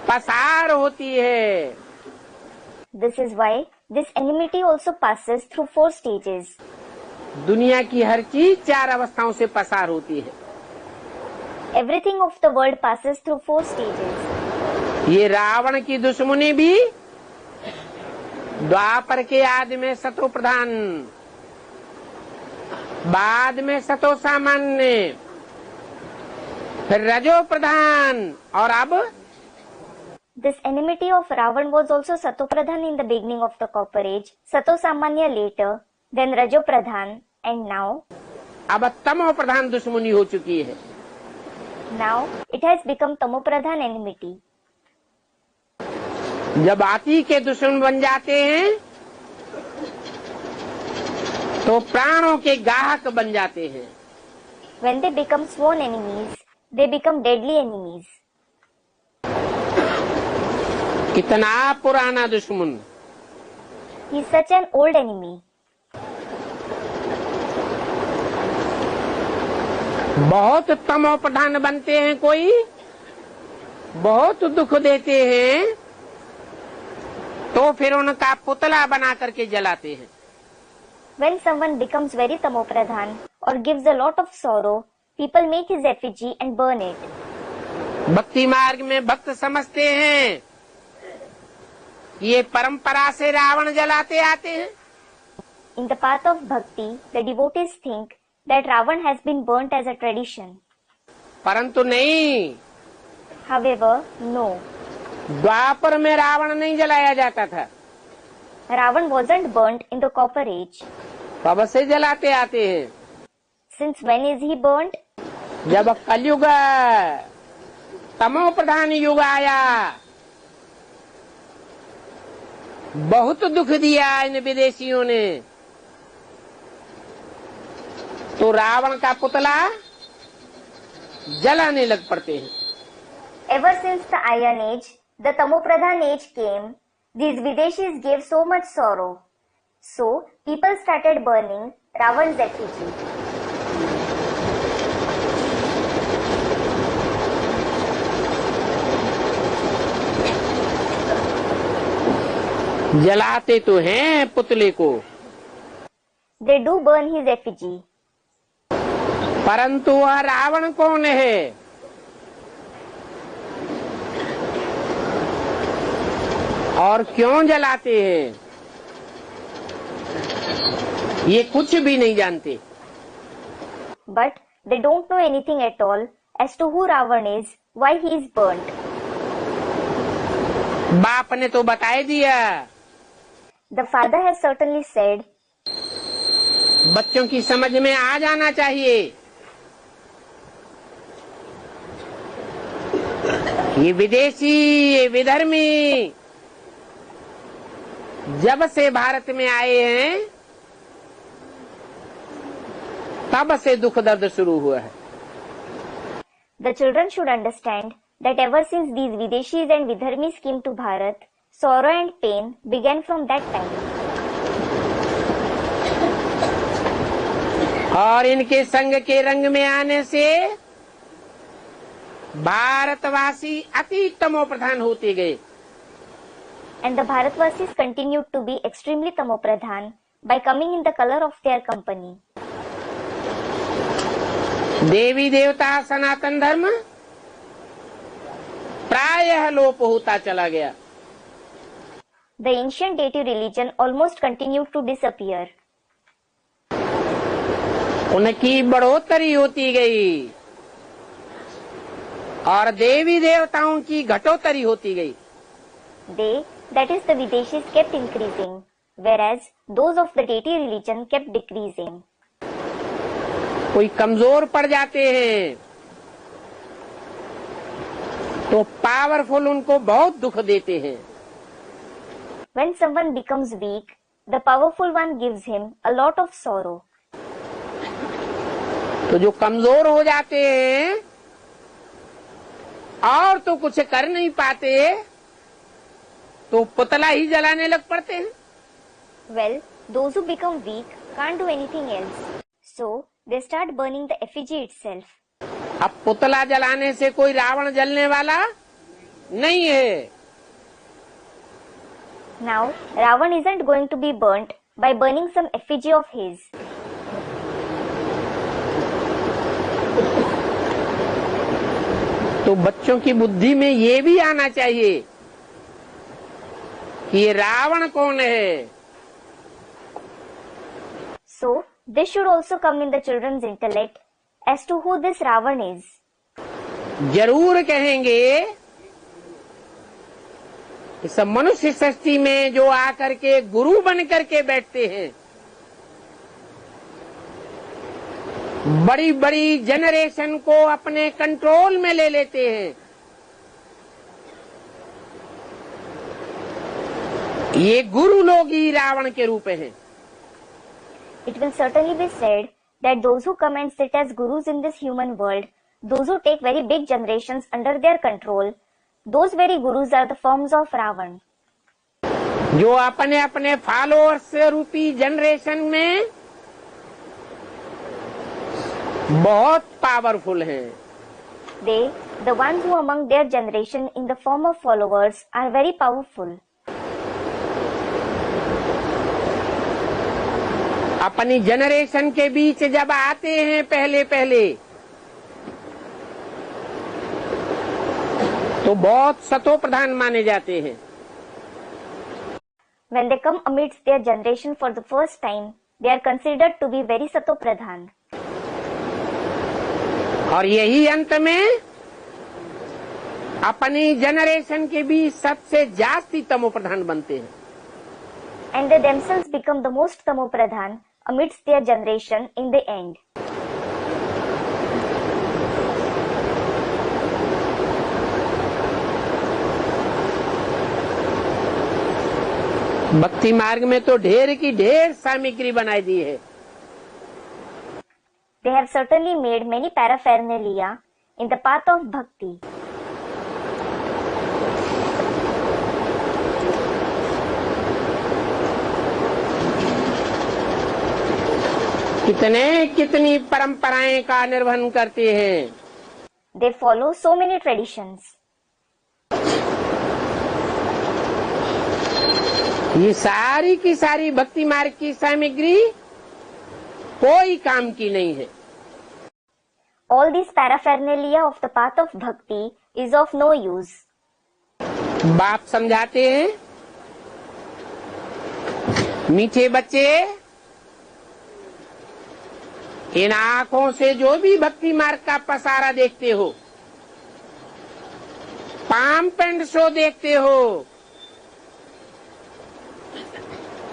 पसार होती है। This is why this enmity also passes through 4 stages. दुनिया की हर चीज 4 अवस्थाओं से पसार होती है। Everything of the world passes through 4 stages. ये रावण की दुश्मनी भी द्वापर के आदि में सतो प्रधान, बाद में सतो सामान्य, फिर रजो प्रधान और अब This enmity of Ravan was also Sato Pradhan in the beginning of the Copper Age, Sato Samanya later, then Rajo Pradhan, and now अब तमो प्रधान दुश्मनी हो चुकी है। it has become Tamo Pradhan enmity. जब आती के दुश्मन बन जाते हैं तो प्राणों के गाहक बन जाते हैं। When they become sworn enemies, they become deadly enemies. कितना पुराना दुश्मन, He is such an old enemy. बहुत तमो प्रधान बनते हैं कोई बहुत दुख देते हैं तो फिर उनका पुतला बना करके जलाते हैं। When someone becomes very tamopradhan or gives a lot of sorrow, people make his effigy and burn it. भक्ति मार्ग में भक्त समझते हैं ये परंपरा से रावण जलाते आते हैं। In the path of bhakti, the devotees think that Ravan has been burnt as a tradition. परंतु नहीं, However, no. द्वापर में रावण नहीं जलाया जाता था। Ravan wasn't burnt in the Copper Age. कब से जलाते आते हैं? Since when is he burnt? जब कलयुग तमो प्रधान युग आया, बहुत दुख दिया इन विदेशियों ने, तो रावण का पुतला जलाने लग पड़ते हैं। Ever since the Iron Age, the Tamopradhan age came, these Videshis gave so much sorrow. So, people started burning Ravan's effigy. जलाते तो हैं पुतले को, They do burn his effigy. परंतु वह रावण कौन है? और क्यों जलाते हैं? ये कुछ भी नहीं जानते। But they don't know anything at all as to who Ravan is, why he is burnt. बाप ने तो बता दिया। The father has certainly said, बच्चों की समझ में आ जाना चाहिए। ये विदेशी, ये विधर्मी जब से भारत में आए हैं तब से दुख दर्द शुरू हुआ है। the children should understand that ever since these Videshis and Vidharmis came to Bharat, sorrow and pain began from that time. और इनके संग के रंग में आने से भारतवासी अति तमो प्रधान होते गए। And the Bharatvasis continued to be extremely tamopradhan by coming in the color of their company. देवी देवता सनातन धर्म प्रायः लोप होता चला गया। The ancient deity religion almost continued to disappear. उनकी बढ़ोतरी होती गई और देवी देवताओं की घटोतरी होती गई। They, that is the Videshis, kept increasing, whereas those of the deity religion kept decreasing. कोई कमजोर पड़ जाते हैं तो पावरफुल उनको बहुत दुख देते हैं। When someone becomes weak, the powerful one gives him a lot of sorrow. तो जो कमजोर हो जाते हैं और तो कुछ कर नहीं पाते तो पुतला ही जलाने लग पड़ते हैं। Well, those who become weak can't do anything else. So, they start burning the effigy itself. अब पुतला जलाने से कोई रावण जलने वाला नहीं है। Now, Ravan isn't going to be burnt by burning some effigy of his. तो बच्चों की बुद्धि में ये भी आना चाहिए कि ये रावण कौन है। So, this should also come in the children's intellect as to who this Ravan is. जरूर कहेंगे इस मनुष्य सृष्टि में जो आकर के गुरु बन करके बैठते हैं, बड़ी बड़ी जनरेशन को अपने कंट्रोल में ले लेते हैं, ये गुरु लोग ही रावण के रूप हैं। It will certainly be said that those who come and sit as gurus in this human world, those who take very big generations under their control, those very gurus are the forms of Ravan. जो अपने अपने followers रूपी generation में बहुत powerful हैं। They, The ones who among their generation in the form of followers are very powerful. अपनी generation के बीच जब आते हैं पहले पहले तो बहुत सतो प्रधान माने जाते हैं. When they come amidst their generation for the first time, they are considered to be very sato pradhan. और यही अंत में अपनी जनरेशन के बीच सबसे जास्ती तमो प्रधान बनते हैं. And they themselves become the most tamo pradhan amidst their generation in the end. भक्ति मार्ग में तो ढेर की ढेर सामग्री बनाई दी है. They have certainly made many paraphernalia in the path of bhakti. कितनी परंपराएं का निर्वहन करते हैं. They follow so many traditions. ये सारी की सारी भक्ति मार्ग की सामग्री कोई काम की नहीं है. All these paraphernalia of the path of bhakti is of no use. बाप समझाते हैं, मीठे बच्चे, इन आंखों से जो भी भक्ति मार्ग का पसारा देखते हो, पाम्प एंड शो देखते हो,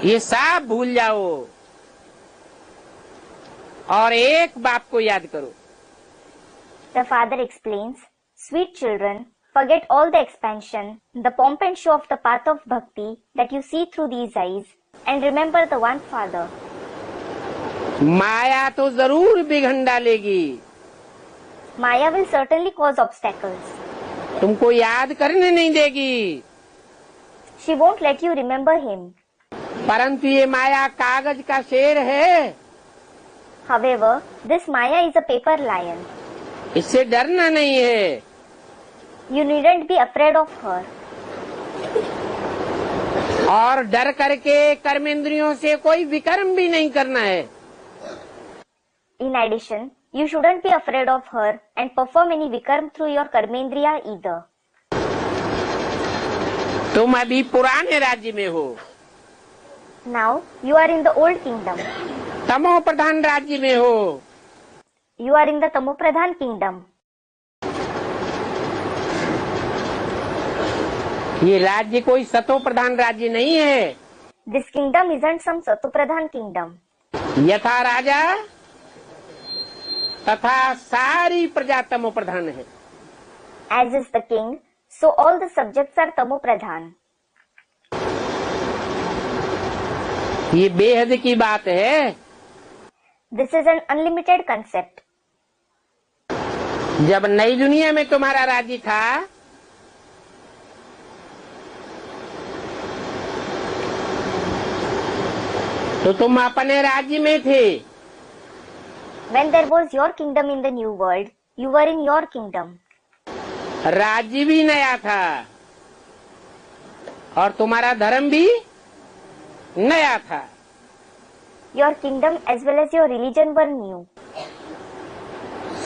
ये सब भूल जाओ और एक बाप को याद करो. The father explains, sweet children, forget all the expansion, the pomp and show of the path of bhakti that you see through these eyes, and remember the one father. माया तो जरूर बिघन डालेगी. Maya will certainly cause obstacles. तुमको याद करने नहीं देगी. She won't let you remember him. परंतु ये माया कागज का शेर है. However, this Maya is a paper lion. इससे डरना नहीं है. You needn't be afraid of her. और डर करके कर्मेंद्रियों से कोई विकर्म भी नहीं करना है. In addition, you shouldn't be afraid of her and perform any vikarm through your karmendriya either. तुम अभी पुराने राज्य में हो. Now, you are in the old kingdom. तमो प्रधान राज्य में हो. You are in the Tamopradhan kingdom. ये राज्य कोई सतो प्रधान राज्य नहीं है. This kingdom isn't some Satopradhan kingdom. यथा राजा तथा सारी प्रजा तमो प्रधान है. As is the king, so all the subjects are Tamopradhan. ये बेहद की बात है. This is an unlimited concept. जब नई दुनिया में तुम्हारा राज्य था तो तुम अपने राज्य में थे. When there was your kingdom in the new world, you were in your kingdom. राज्य भी नया था और तुम्हारा धर्म भी नया था. Your kingdom as well as your religion were new.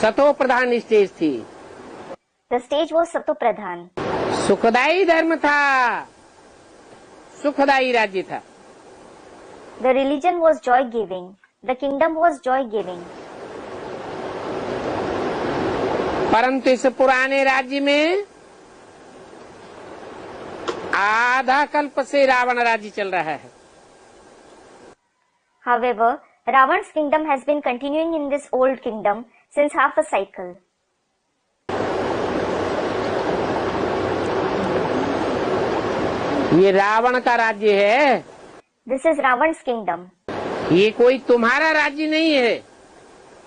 सतो प्रधान स्टेज थी. The stage was Satopradhan. सुखदायी धर्म था, सुखदायी राज्य था. The religion was joy-giving. The kingdom was joy-giving. परंतु इस पुराने राज्य में आधा कल्प से रावण राज्य चल रहा है. However, Ravan's kingdom has been continuing in this old kingdom since half a cycle. ये रावण का राज्य है. This is Ravan's kingdom. ये कोई तुम्हारा राज्य नहीं है.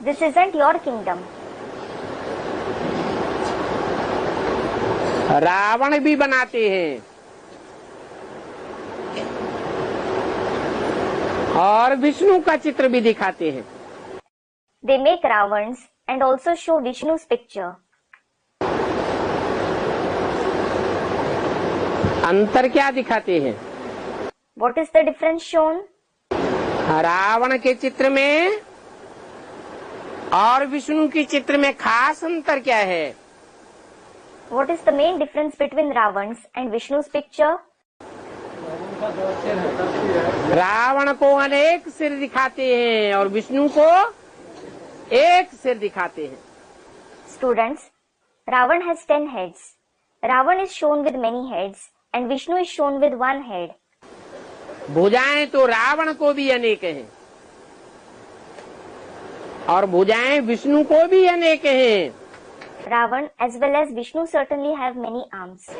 This isn't your kingdom. Ravan भी बनाते हैं और विष्णु का चित्र भी दिखाते हैं. They make Ravans and also show Vishnu's picture. अंतर क्या दिखाते हैं? What is the difference shown? Ravan के चित्र में और विष्णु के चित्र में खास अंतर क्या है? What is the main difference between Ravan's and Vishnu's picture? Ravan को अनेक सिर दिखाते हैं और विष्णु को एक सिर दिखाते हैं। Students, Ravan has 10 heads. Ravan is shown with many heads and Vishnu is shown with one head. भुजाएं तो रावण को भी अनेक हैं और भुजाएं विष्णु को भी अनेक हैं। Ravan as well as Vishnu certainly have many arms.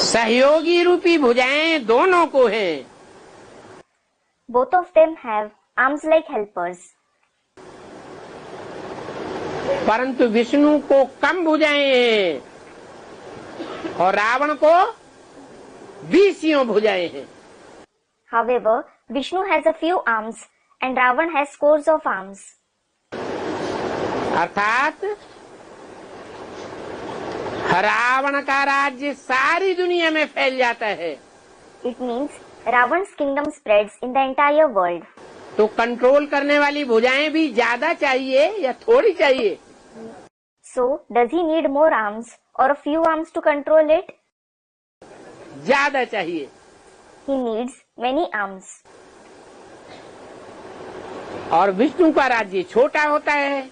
सहयोगी रूपी भुजाएं दोनों को हैं। Both of them have arms like helpers. परंतु विष्णु को कम भुजाएं हैं और रावण को 20 भुजाएं हैं। However, Vishnu has a few arms and Ravan has scores of arms. अर्थात रावण का राज्य सारी दुनिया में फैल जाता है। It means Ravan's kingdom spreads in the entire world. तो कंट्रोल करने वाली भुजाएं भी ज्यादा चाहिए या थोड़ी चाहिए? So, does he need more arms or a few arms to control it? ज्यादा चाहिए। He needs many arms. और विष्णु का राज्य छोटा होता है।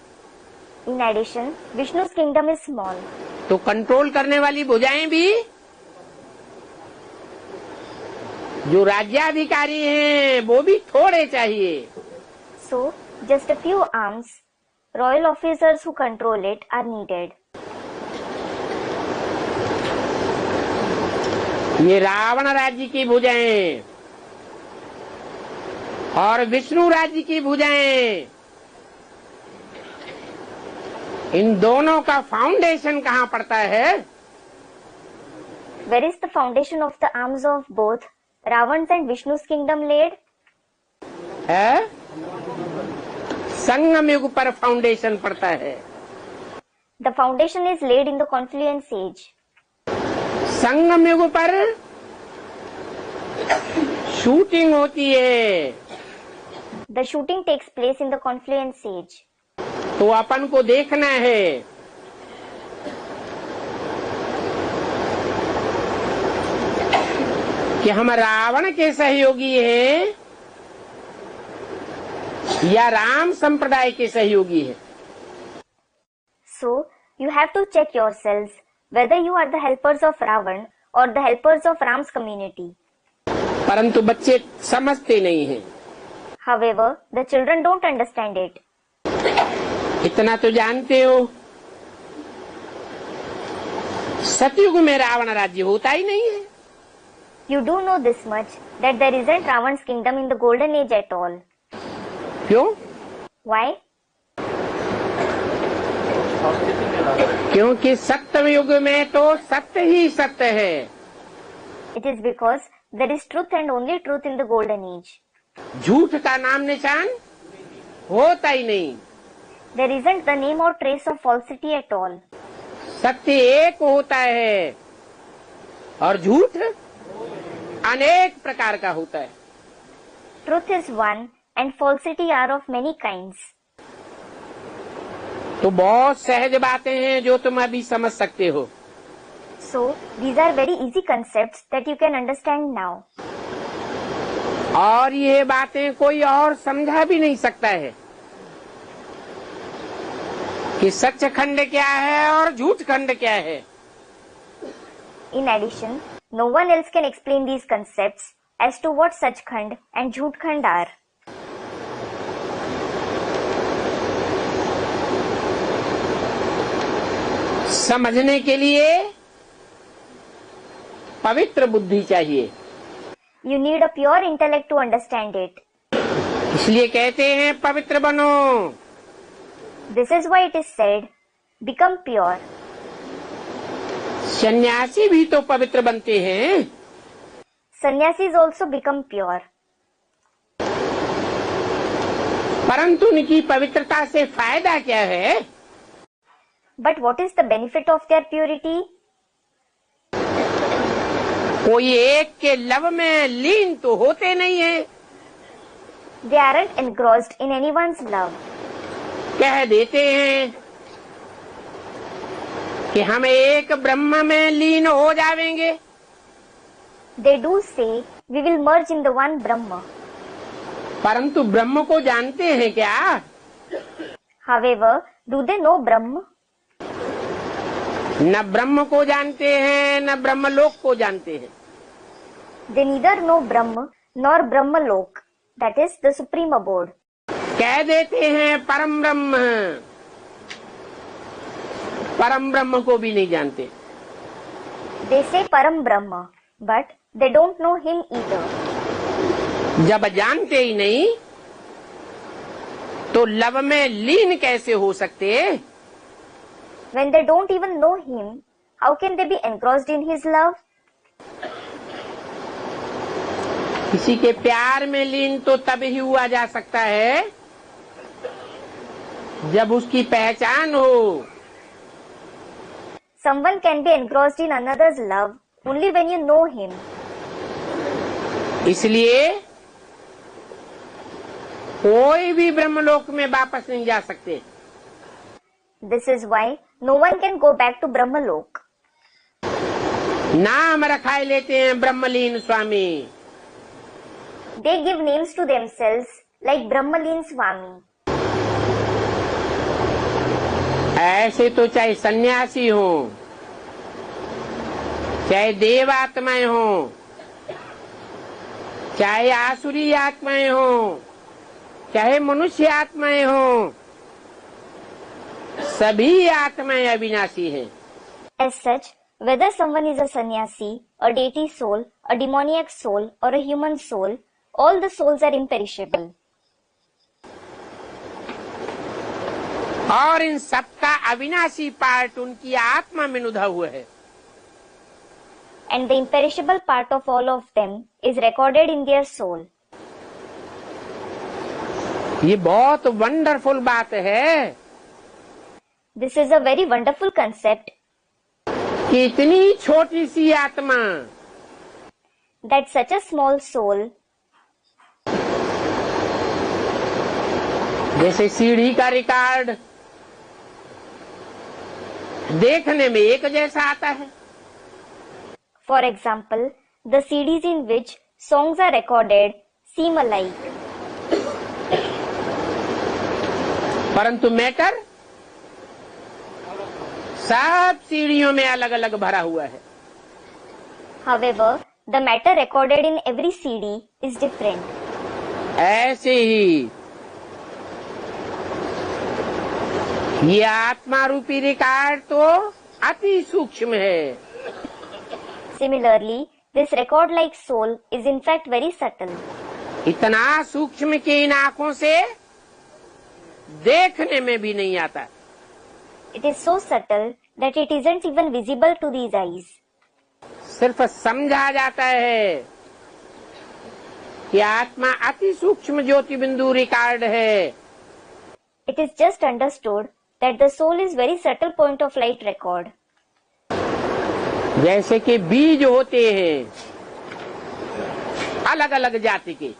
In addition, Vishnu's kingdom is small. तो कंट्रोल करने वाली भुजाएं भी जो राज्याधिकारी हैं वो भी थोड़े चाहिए। So, just a few arms, royal officers who control it are needed. ये रावण राज्य की भुजाएं और विष्णु राज्य की भुजाएं, इन दोनों का फाउंडेशन कहाँ पड़ता है? Where is the foundation of the arms of both Ravan's and Vishnu's kingdom laid? है संगम युग पर फाउंडेशन पड़ता है। The foundation is laid in the confluence age. संगम युग पर शूटिंग होती है। The shooting takes place in the confluence age. तो अपन को देखना है कि हम रावण के सहयोगी हैं या राम संप्रदाय के सहयोगी हैं। So, you have to check yourselves whether you are the helpers of Ravan or the helpers of Ram's community. परंतु बच्चे समझते नहीं हैं। However, the children don't understand it. इतना तो जानते हो, सतयुग में रावण राज्य होता ही नहीं है। You do know this much that there isn't Ravan's kingdom in the golden age at all. क्यों? Why? क्योंकि सत्य युग में तो सत्य ही सत्य है। It is because there is truth and only truth in the golden age. झूठ का नाम निशान होता ही नहीं। There isn't the name or trace of falsity at all. सत्य एक होता है और झूठ अनेक प्रकार का होता है। Truth is one and falsity are of many kinds. तो बहुत सहज बातें हैं जो तुम अभी समझ सकते हो। So, these are very easy concepts that you can understand now. और ये बातें कोई और समझा भी नहीं सकता है कि सच्चखंड क्या है और झूठ खंड क्या है। In addition, no one else can explain these concepts as to what Sachkhand and Jhootkhand are. समझने के लिए पवित्र बुद्धि चाहिए। You need a pure intellect to understand it. इसलिए कहते हैं पवित्र बनो। This is why it is said, become pure. सन्यासी भी तो पवित्र बनते हैं। Sannyasis also become pure. परंतु उनकी पवित्रता से फायदा क्या है? But what is the benefit of their purity? कोई एक के लव में लीन तो होते नहीं है। They aren't engrossed in anyone's love. कह देते हैं कि हम एक ब्रह्म में लीन हो जाएंगे। They do say we will merge in the one Brahma. परंतु ब्रह्म को जानते हैं क्या? However, do they know Brahma? न ब्रह्म को जानते हैं न ब्रह्मलोक को जानते हैं। They neither know Brahma nor Brahmalok, that is the supreme abode. कह देते हैं परम ब्रह्म, परम ब्रह्म को भी नहीं जानते। They say Param Brahma, but they don't know him either. जब जानते ही नहीं तो लव में लीन कैसे हो सकते? When they don't even know him, how can they be engrossed in his love? किसी के प्यार में लीन तो तब ही हुआ जा सकता है जब उसकी पहचान हो। Someone can be engrossed in another's love only when you know him. इसलिए कोई भी ब्रह्मलोक में वापस नहीं जा सकते। This is why no one can go back to Brahmalok. नाम रखाए लेते हैं ब्रह्मलीन स्वामी। They give names to themselves like Brahmalin Swami. ऐसे तो चाहे सन्यासी हो, चाहे देव आत्माएं हो, चाहे आसुरी आत्माएं हो, चाहे मनुष्य आत्माएं हो, सभी आत्माएं अविनाशी हैं। As such, whether someone is a sannyasi, a deity soul, a demoniac soul, or a human soul, all the souls are imperishable. और इन सबका अविनाशी पार्ट उनकी आत्मा में नुधा हुआ है। And the imperishable part of all of them is recorded in their soul. ये बहुत वंडरफुल बात है This is a very wonderful concept कि इतनी छोटी सी आत्मा that such a small soul, जैसे सीढ़ी का रिकॉर्ड देखने में एक जैसा आता है, for example, the CDs in which songs are recorded seem alike. परंतु मैटर सब सीढ़ियों में अलग अलग भरा हुआ है। However, the matter recorded in every CD is different. ऐसे ही ये आत्मा रूपी रिकॉर्ड तो अति सूक्ष्म है। Similarly, this record-like soul is in fact very subtle. इतना सूक्ष्म कि इन आंखों से देखने में भी नहीं आता। It is so subtle that it isn't even visible to these eyes. सिर्फ समझा जाता है कि आत्मा अति सूक्ष्म ज्योति बिंदु रिकॉर्ड है। It is just understood that the soul is very subtle point of light record. जैसे कि बीज होते हैं अलग अलग जाति के।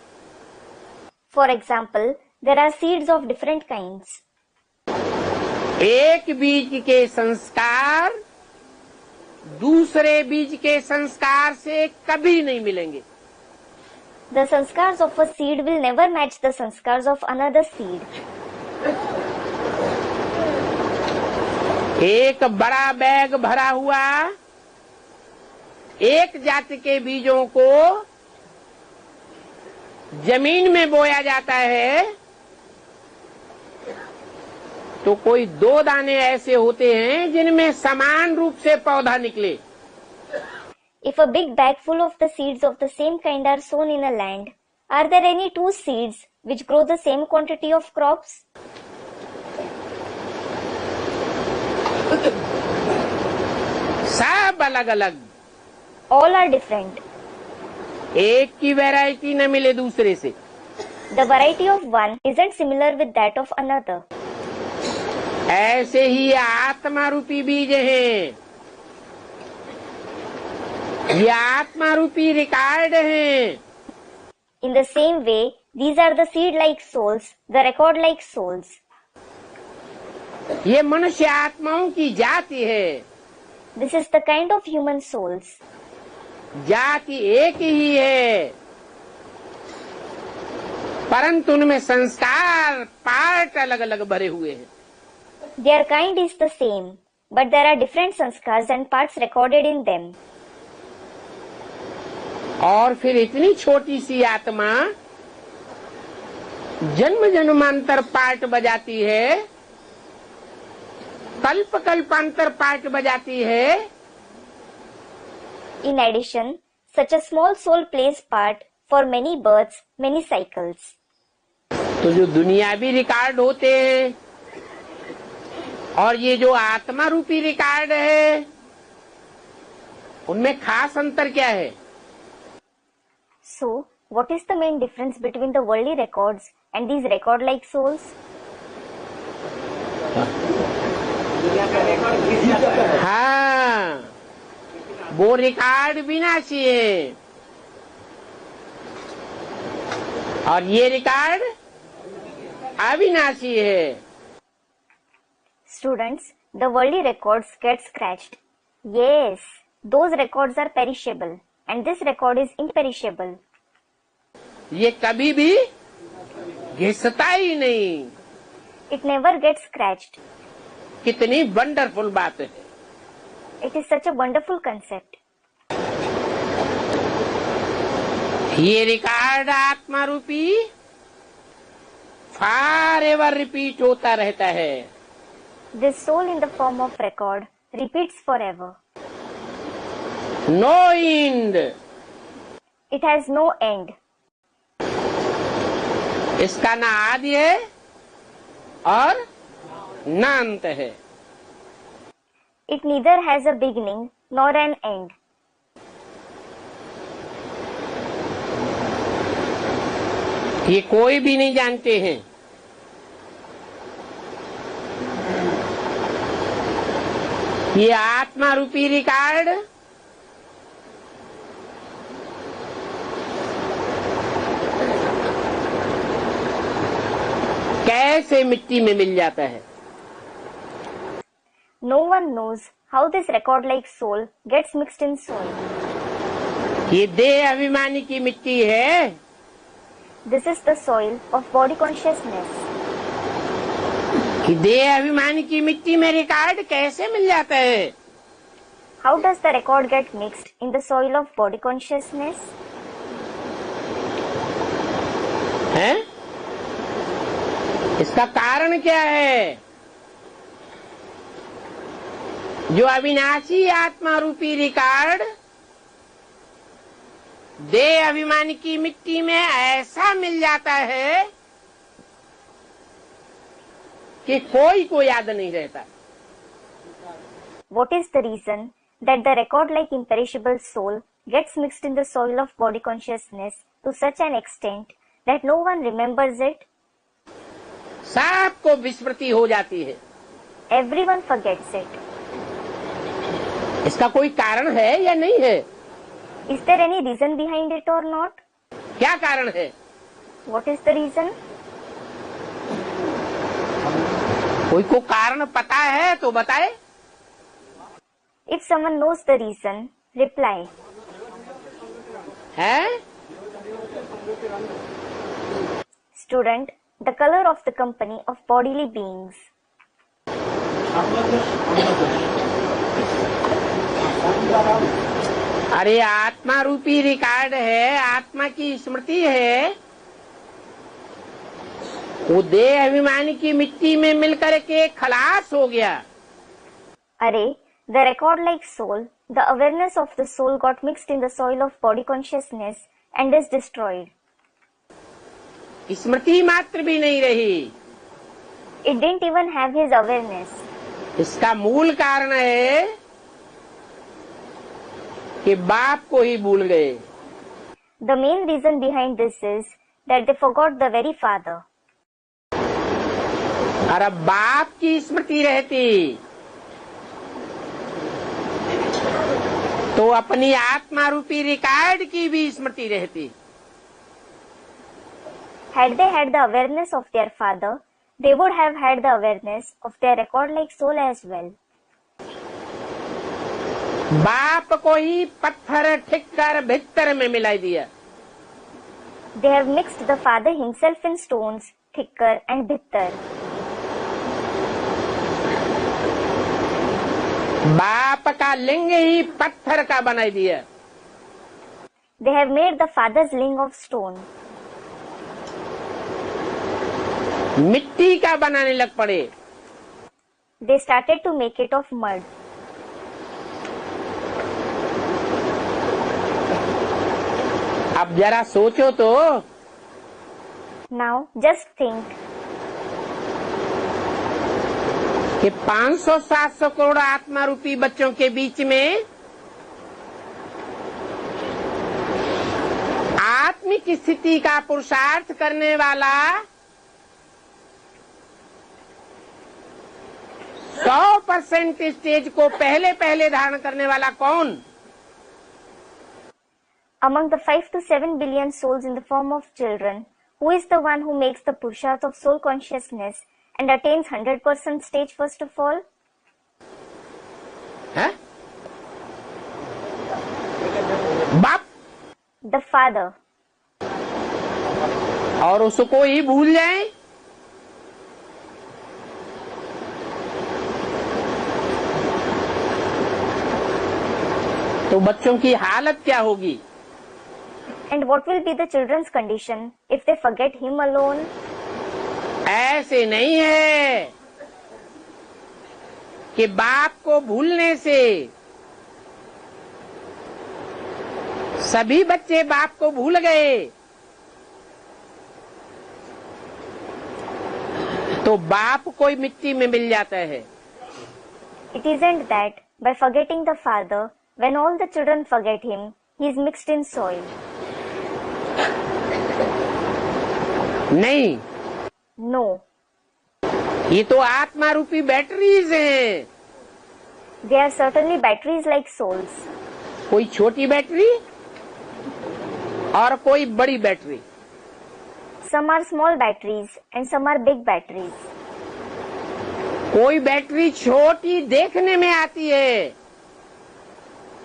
For example, there are seeds of different kinds. एक बीज के संस्कार दूसरे बीज के संस्कार से कभी नहीं मिलेंगे। The sanskars of a seed will never match the sanskars of another seed. एक बड़ा बैग भरा हुआ एक जाति के बीजों को जमीन में बोया जाता है तो कोई दो दाने ऐसे होते हैं जिनमें समान रूप से पौधा निकले। If a big bag full of the seeds of the same kind are sown in a land, are there any two seeds which grow the same quantity of crops? सब अलग अलग, All are different. एक की variety न मिले दूसरे से। The variety of one isn't similar with that of another. ऐसे ही आत्मा रूपी बीज हैं ये आत्मा रूपी रिकॉर्ड हैं। In the same way, these are the seed-like souls, the record-like souls. ये मनुष्य आत्माओं की जाति है। This is the kind of human souls. जाति एक ही है, परंतु उनमें संस्कार पार्ट अलग अलग भरे हुए हैं। Their kind is the same, but there are different sanskars and parts recorded in them. और फिर इतनी छोटी सी आत्मा जन्म जन्मांतर पार्ट बजाती है, कल्प कल्पांतर पार्ट बजाती है। In addition, such a small soul plays part for many births, many cycles. तो जो दुनियावी रिकॉर्ड होते हैं और ये जो आत्मा रूपी रिकॉर्ड है, उनमें खास अंतर क्या है? So, what is the main difference between the worldly records and these record-like souls? हाँ, वो रिकॉर्ड विनाशी है और ये रिकॉर्ड अविनाशी है। Students, the worldly records get scratched. Yes, those records are perishable and this record is imperishable. ये कभी भी घिसता ही नहीं। It never gets scratched. कितनी वंडरफुल बात है। It is such a wonderful concept. ये रिकॉर्ड आत्मा रूपी फॉर एवर रिपीट होता रहता है। This soul in the form of record repeats forever. No end. It has no end. इसका ना आदि है और ना अंत है। It neither has a beginning nor an end. ये कोई भी नहीं जानते हैं। ये आत्मा रूपी रिकॉर्ड कैसे मिट्टी में मिल जाता है। No one knows how this record-like soul gets mixed in soil. ये देह अभिमानी की मिट्टी है। This is the soil of body consciousness. कि देह अभिमानी की मिट्टी में रिकॉर्ड कैसे मिल जाता है? How does the record get mixed in the soil of body consciousness? हैं? इसका कारण क्या है? जो अविनाशी आत्मा रूपी रिकॉर्ड देह अभिमान की मिट्टी में ऐसा मिल जाता है कि कोई को याद नहीं रहता। What is the reason that the record-like imperishable soul gets mixed in the soil of body consciousness to such an extent that no one remembers it? सबको विस्मृति हो जाती है। Everyone forgets it. इसका कोई कारण है या नहीं है? Is there any reason behind it or not? क्या कारण है? What is the reason? कोई को कारण पता है तो बताए। If someone knows the reason, reply. है? Student, the color of the company of bodily beings. अरे आत्मा रूपी रिकॉर्ड है, आत्मा की स्मृति है। वो देह अभिमानी की मिट्टी में मिलकर के खलास हो गया। Array, the record-like soul, the awareness of the soul got mixed in the soil of body consciousness and is destroyed. स्मृति मात्र भी नहीं रही। It didn't even have his awareness. इसका मूल कारण है कि बाप को ही भूल गए। The main reason behind this is that they forgot the very father. और अब बाप की स्मृति रहती तो अपनी आत्मा रूपी रिकॉर्ड की भी स्मृति रहती। Had they had the awareness of their father, they would have had the awareness of their record-like soul as well. बाप को ही पत्थर ठिक्कर भित्तर में मिलाई दिया। They have mixed the father himself in stones, thicker and bittar. बाप का लिंग ही पत्थर का बनाई दिया। They have made the father's ling of stone. मिट्टी का बनाने लग पड़े। They started to make it of mud. अब जरा सोचो तो, Now just think कि 500-700 करोड़ आत्मा रूपी बच्चों के बीच में आत्मिक स्थिति का पुरुषार्थ करने वाला 100% स्टेज को पहले पहले धारण करने वाला कौन? among the 5 to 7 billion souls in the form of children, who is the one who makes the Purusharth of soul consciousness and attains 100% stage first of all? है? बाप The father. और उसको ही भूल जाए? तो बच्चों की हालत क्या होगी? And what will be the children's condition if they forget him alone? ऐसे नहीं है कि बाप को भूलने से सभी बच्चे बाप को भूल गए तो बाप कोई मिट्टी में मिल जाता है। It isn't that by forgetting the father, when all the children forget him, he is mixed in soil. नहीं, No, ये तो आत्मा रूपी बैटरीज हैं। they are certainly batteries like souls. कोई छोटी बैटरी और कोई बड़ी battery. Some are small batteries and some are big batteries. कोई बैटरी छोटी देखने में आती है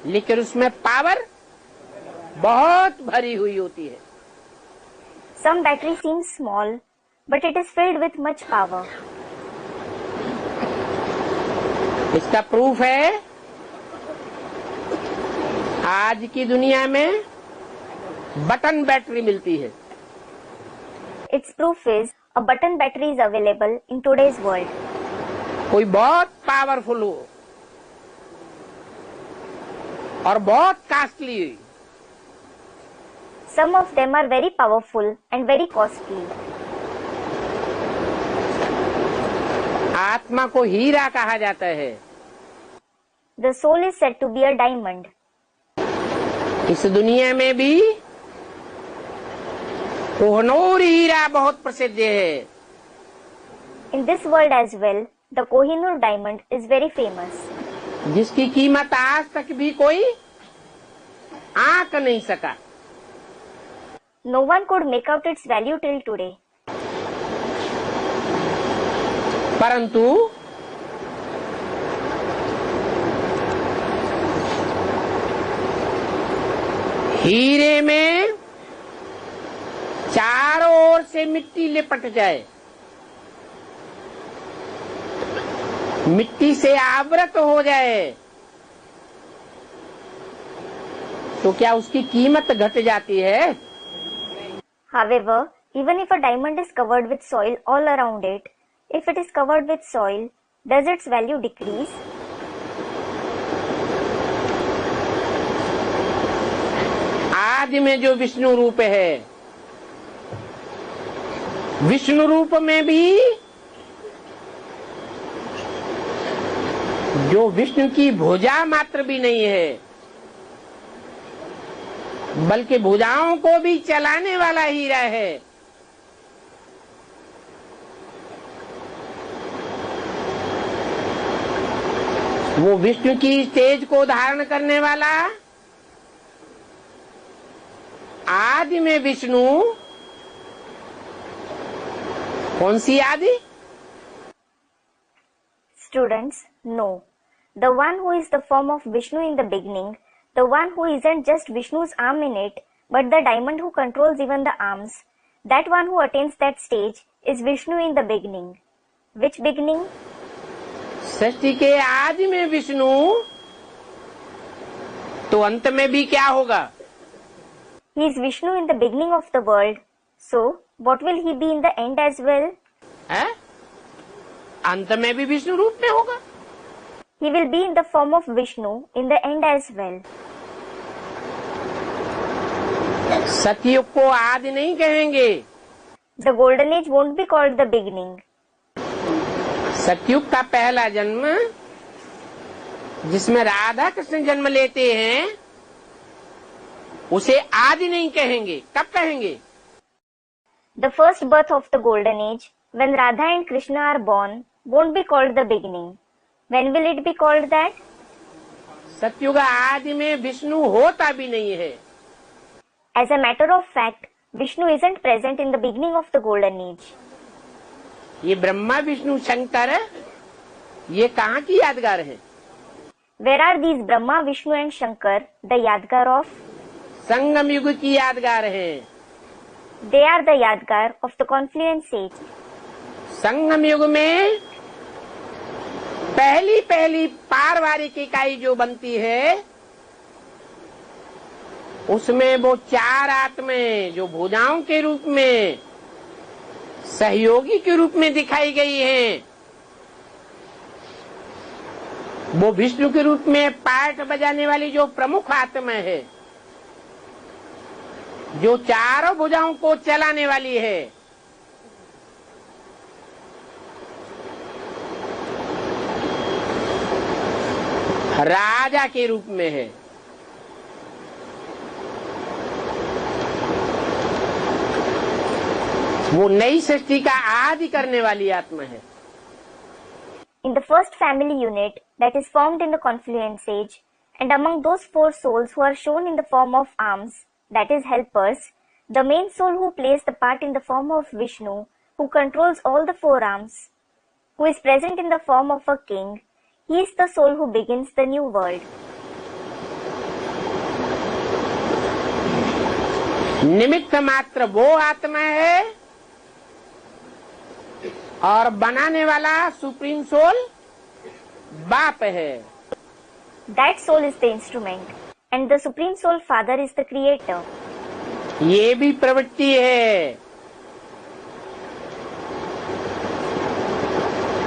लेकिन उसमें पावर बहुत भरी हुई होती है। Some battery seems small, but it is filled with much power. इसका प्रूफ है आज की दुनिया में बटन बैटरी मिलती है। Its proof is a button battery is available in today's world. कोई बहुत पावरफुल हो और बहुत कॉस्टली हो। Some of them are very powerful and very costly. आत्मा को हीरा कहा जाता है। The soul is said to be a diamond. इस दुनिया में भी कोहनूर हीरा बहुत प्रसिद्ध है। In this world as well, the Kohinoor diamond is very famous. जिसकी कीमत आज तक भी कोई आंक नहीं सका। No one could make out its value till today. परंतु हीरे में चारों ओर से मिट्टी लिपट जाए, मिट्टी से आवृत हो जाए, तो क्या उसकी कीमत घट जाती है? However, even if a diamond is covered with soil all around it, if it is covered with soil, does its value decrease? आदि में जो विष्णु रूप है, विष्णु रूप में भी जो विष्णु की भुजा मात्र भी नहीं है, बल्कि भुजाओं को भी चलाने वाला हीरा है। वो विष्णु की स्टेज को धारण करने वाला आदि में विष्णु, कौन सी आदि? Students, no. The one who is the form of Vishnu in the beginning, the one who isn't just Vishnu's arm in it, but the diamond who controls even the arms, that one who attains that stage is Vishnu in the beginning. Which beginning? सृष्टि के आदि में विष्णु, तो अंत में भी क्या होगा? He is Vishnu in the beginning of the world. So, what will he be in the end as well? है? अंत में भी विष्णु रूप में होगा। He will be in the form of Vishnu in the end as well. सतयुग को आदि नहीं कहेंगे। The golden age won't be called the beginning. सतयुग का पहला जन्म, जिसमें राधा कृष्ण जन्म लेते हैं, उसे आदि नहीं कहेंगे। कब कहेंगे? The first birth of the golden age, when Radha and Krishna are born, won't be called the beginning. When will it be called that? सतयुग आदि में विष्णु होता भी नहीं है। As a matter of fact, Vishnu isn't present in the beginning of the golden age. ये ब्रह्मा विष्णु शंकर, ये कहाँ की यादगार है? Where are these Brahma, Vishnu and Shankar, the Yadgar of? संगम युग की यादगार है। They are the Yadgar of the confluence age. संगम युग में पहली पारिवारिक इकाई जो बनती है, उसमें वो चार आत्माएं जो भुजाओं के रूप में, सहयोगी के रूप में दिखाई गई हैं, वो विष्णु के रूप में पार्ट बजाने वाली जो प्रमुख आत्मा है, जो चारों भुजाओं को चलाने वाली है, राजा के रूप में है। वो नई सृष्टि का आदि करने वाली आत्मा है। In the first family unit that is formed in the confluence age, and among those four souls who are shown in the form of arms, that is helpers, the main soul who plays the part in the form of Vishnu, who controls all the four arms, who is present in the form of a king, he is the soul who begins the new world. निमित्त मात्र वो आत्मा है और बनाने वाला supreme soul बाप है। That soul is the instrument, and the supreme soul father is the creator. ये भी प्रवृत्ति है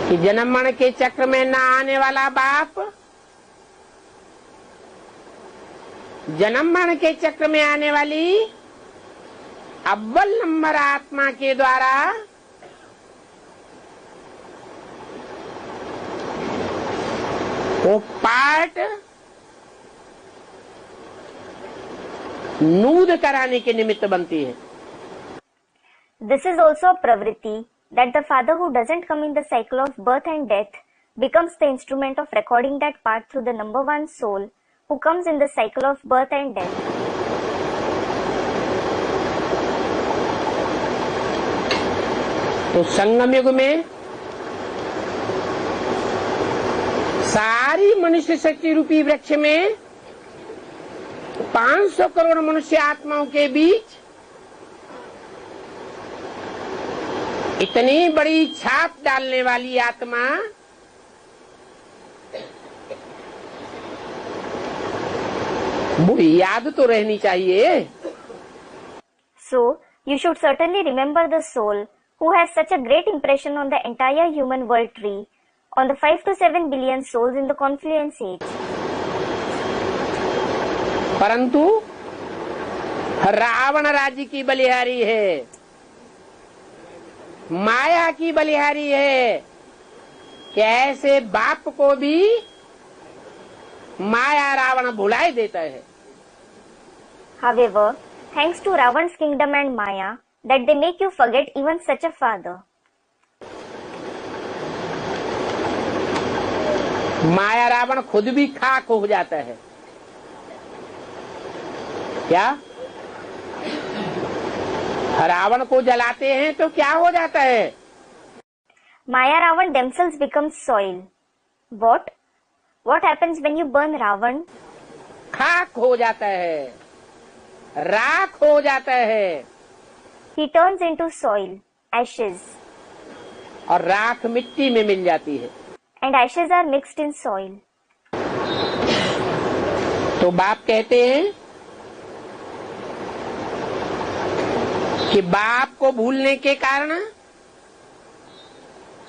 कि जन्म मरण के चक्र में न आने वाला बाप, जन्म मरण के चक्र में आने वाली अव्वल नंबर आत्मा के द्वारा वो पार्ट नूद कराने के निमित्त बनती है। This is also a pravritti that the father who doesn't come in the cycle of birth and death becomes the instrument of recording that part through the number one soul who comes in the cycle of birth and death. तो संगम युग में सारी मनुष्य शक्ति रूपी वृक्ष में 500 करोड़ मनुष्य आत्माओं के बीच इतनी बड़ी छाप डालने वाली आत्मा वो याद तो रहनी चाहिए। So, you should certainly remember the soul who has such a great impression on the entire human world tree, on the 5 to 7 billion souls in the confluence age. परंतु रावण राज्य की बलिहारी है, माया की बलिहारी है कि ऐसे बाप को भी माया रावण भुलाए देता है। However, thanks to Ravan's kingdom and Maya, that they make you forget even such a father. माया रावण खुद भी खाक हो जाता है। क्या? रावण को जलाते हैं तो क्या हो जाता है? Maya Ravan themselves become soil. What? What happens when you burn Ravan? खाक हो जाता है, राख हो जाता है। He turns into soil, ashes. और राख मिट्टी में मिल जाती है। And ashes are mixed in soil. तो बाप कहते हैं कि बाप को भूलने के कारण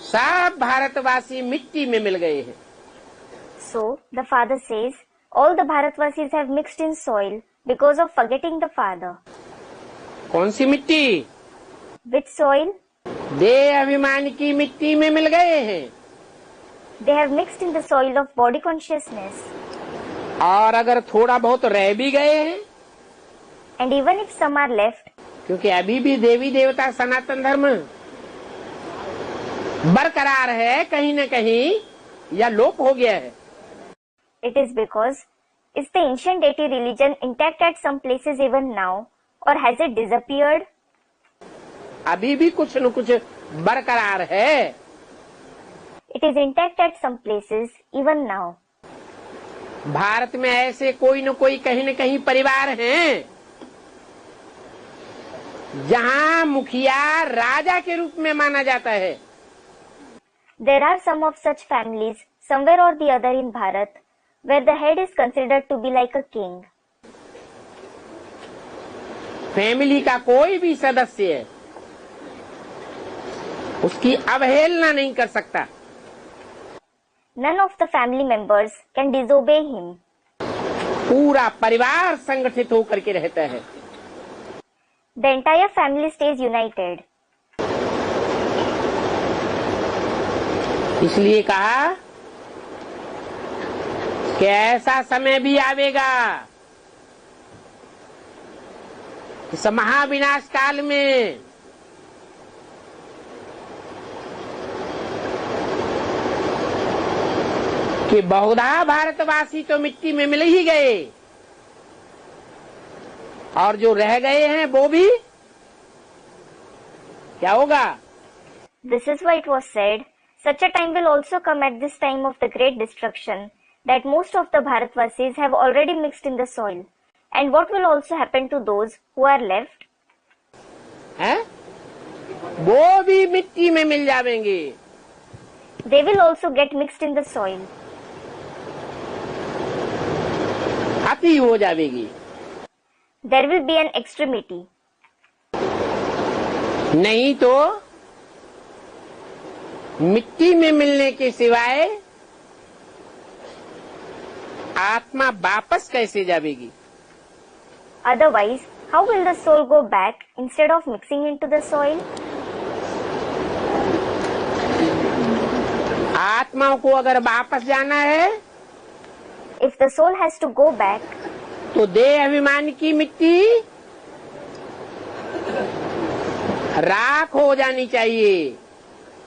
सब भारतवासी मिट्टी में मिल गए हैं। So, the father says, all the Bharatvasis have mixed in soil because of forgetting the father. कौन सी मिट्टी? Which soil? देह अभिमान की मिट्टी में मिल गए हैं। They have mixed in the soil of body consciousness. और अगर थोड़ा बहुत रह भी गए हैं, And even if some are left, क्योंकि अभी भी देवी देवता सनातन धर्म बरकरार है, कहीं न कहीं या लोप हो गया है। it is because is the ancient deity religion intact at some places even now, or has it disappeared? अभी भी कुछ न कुछ बरकरार है। It is intact at some places even now. Bharat में ऐसे कोई न कोई कहीं न कहीं परिवार हैं जहां मुखिया राजा के रूप में माना जाता है। There are some of such families somewhere or the other in Bharat where the head is considered to be like a king. Family का कोई भी सदस्य उसकी अवहेलना नहीं कर सकता। None of the family members can disobey him. पूरा परिवार संगठित होकर के रहता है। The entire family stays united. इसलिए कहा कि ऐसा समय भी आवेगा इस महाविनाश काल में कि बहुधा भारतवासी तो मिट्टी में मिल ही गए और जो रह गए हैं वो भी क्या होगा? This is why it was said, such a time will also come at this time of the great destruction, that most of the Bharatvasis have already mixed in the soil. And what will also happen to those who are left? हैं? वो भी मिट्टी में मिल जाएंगे। They will also get mixed in the soil. अति हो जाएगी। There will be an extremity. नहीं तो मिट्टी में मिलने के सिवाय आत्मा वापस कैसे जाएगी? Otherwise, how will the soul go back instead of mixing into the soil? आत्माओं को अगर वापस जाना है If the soul has to go back, तो देह अभिमान की मिट्टी राख हो जानी चाहिए।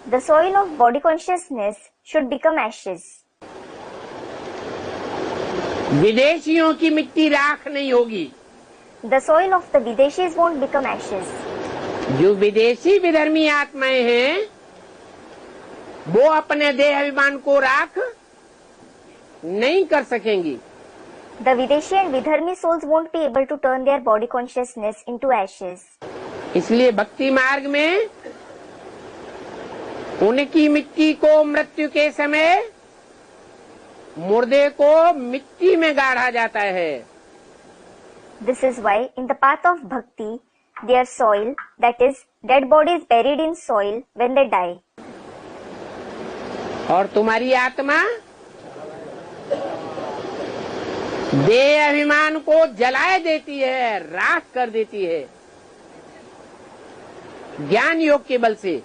the soil of body consciousness should become ashes. विदेशियों की मिट्टी राख नहीं होगी। The soil of the Videshis won't become ashes. जो विदेशी विधर्मी आत्माएं हैं वो अपने देह अभिमान को राख नहीं कर सकेंगी। The Videshi and Vidharmi souls won't be able to turn their body consciousness into ashes. इसलिए भक्ति मार्ग में उनकी मिट्टी को मृत्यु के समय मुर्दे को मिट्टी में गाड़ा जाता है। This is why in the path of bhakti, their soil, that is, dead body is buried in soil when they die. और तुम्हारी आत्मा देह अभिमान को जलाए देती है, राख कर देती है ज्ञान योग के बल से।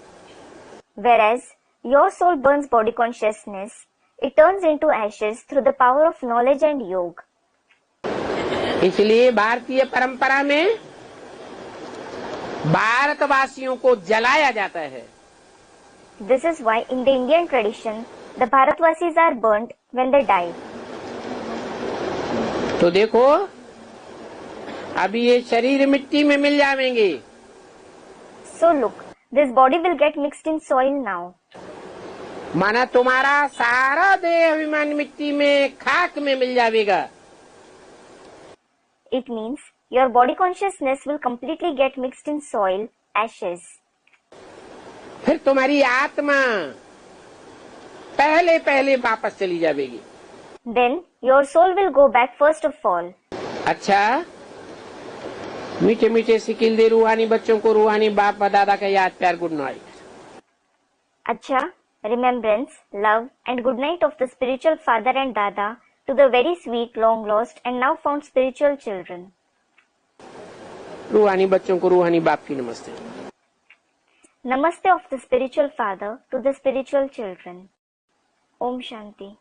Whereas your soul burns body consciousness, it turns into ashes through the power of knowledge and yoga. इसलिए भारतीय परंपरा में भारतवासियों को जलाया जाता है। This is why in the Indian tradition, the Bharatvasis are burnt when they die. तो देखो अभी ये शरीर मिट्टी में मिल जाएंगे So look, this body will get mixed in soil now. माना तुम्हारा सारा देह अभिमान मिट्टी में खाक में मिल जाएगा. It means your body consciousness will completely get mixed in soil, ashes. फिर तुम्हारी आत्मा पहले पहले वापस चली जाएगी. Then your soul will go back first of all. अच्छा, मीठे मीठे सिकिल दे रूहानी बच्चों को रूहानी बाप व दादा का याद प्यार गुड नाइट. अच्छा, remembrance, love and good night of the spiritual father and dada to the very sweet, long lost and now found spiritual children. रूहानी बच्चों को रूहानी बाप की नमस्ते. Namaste of the spiritual father to the spiritual children. Om Shanti.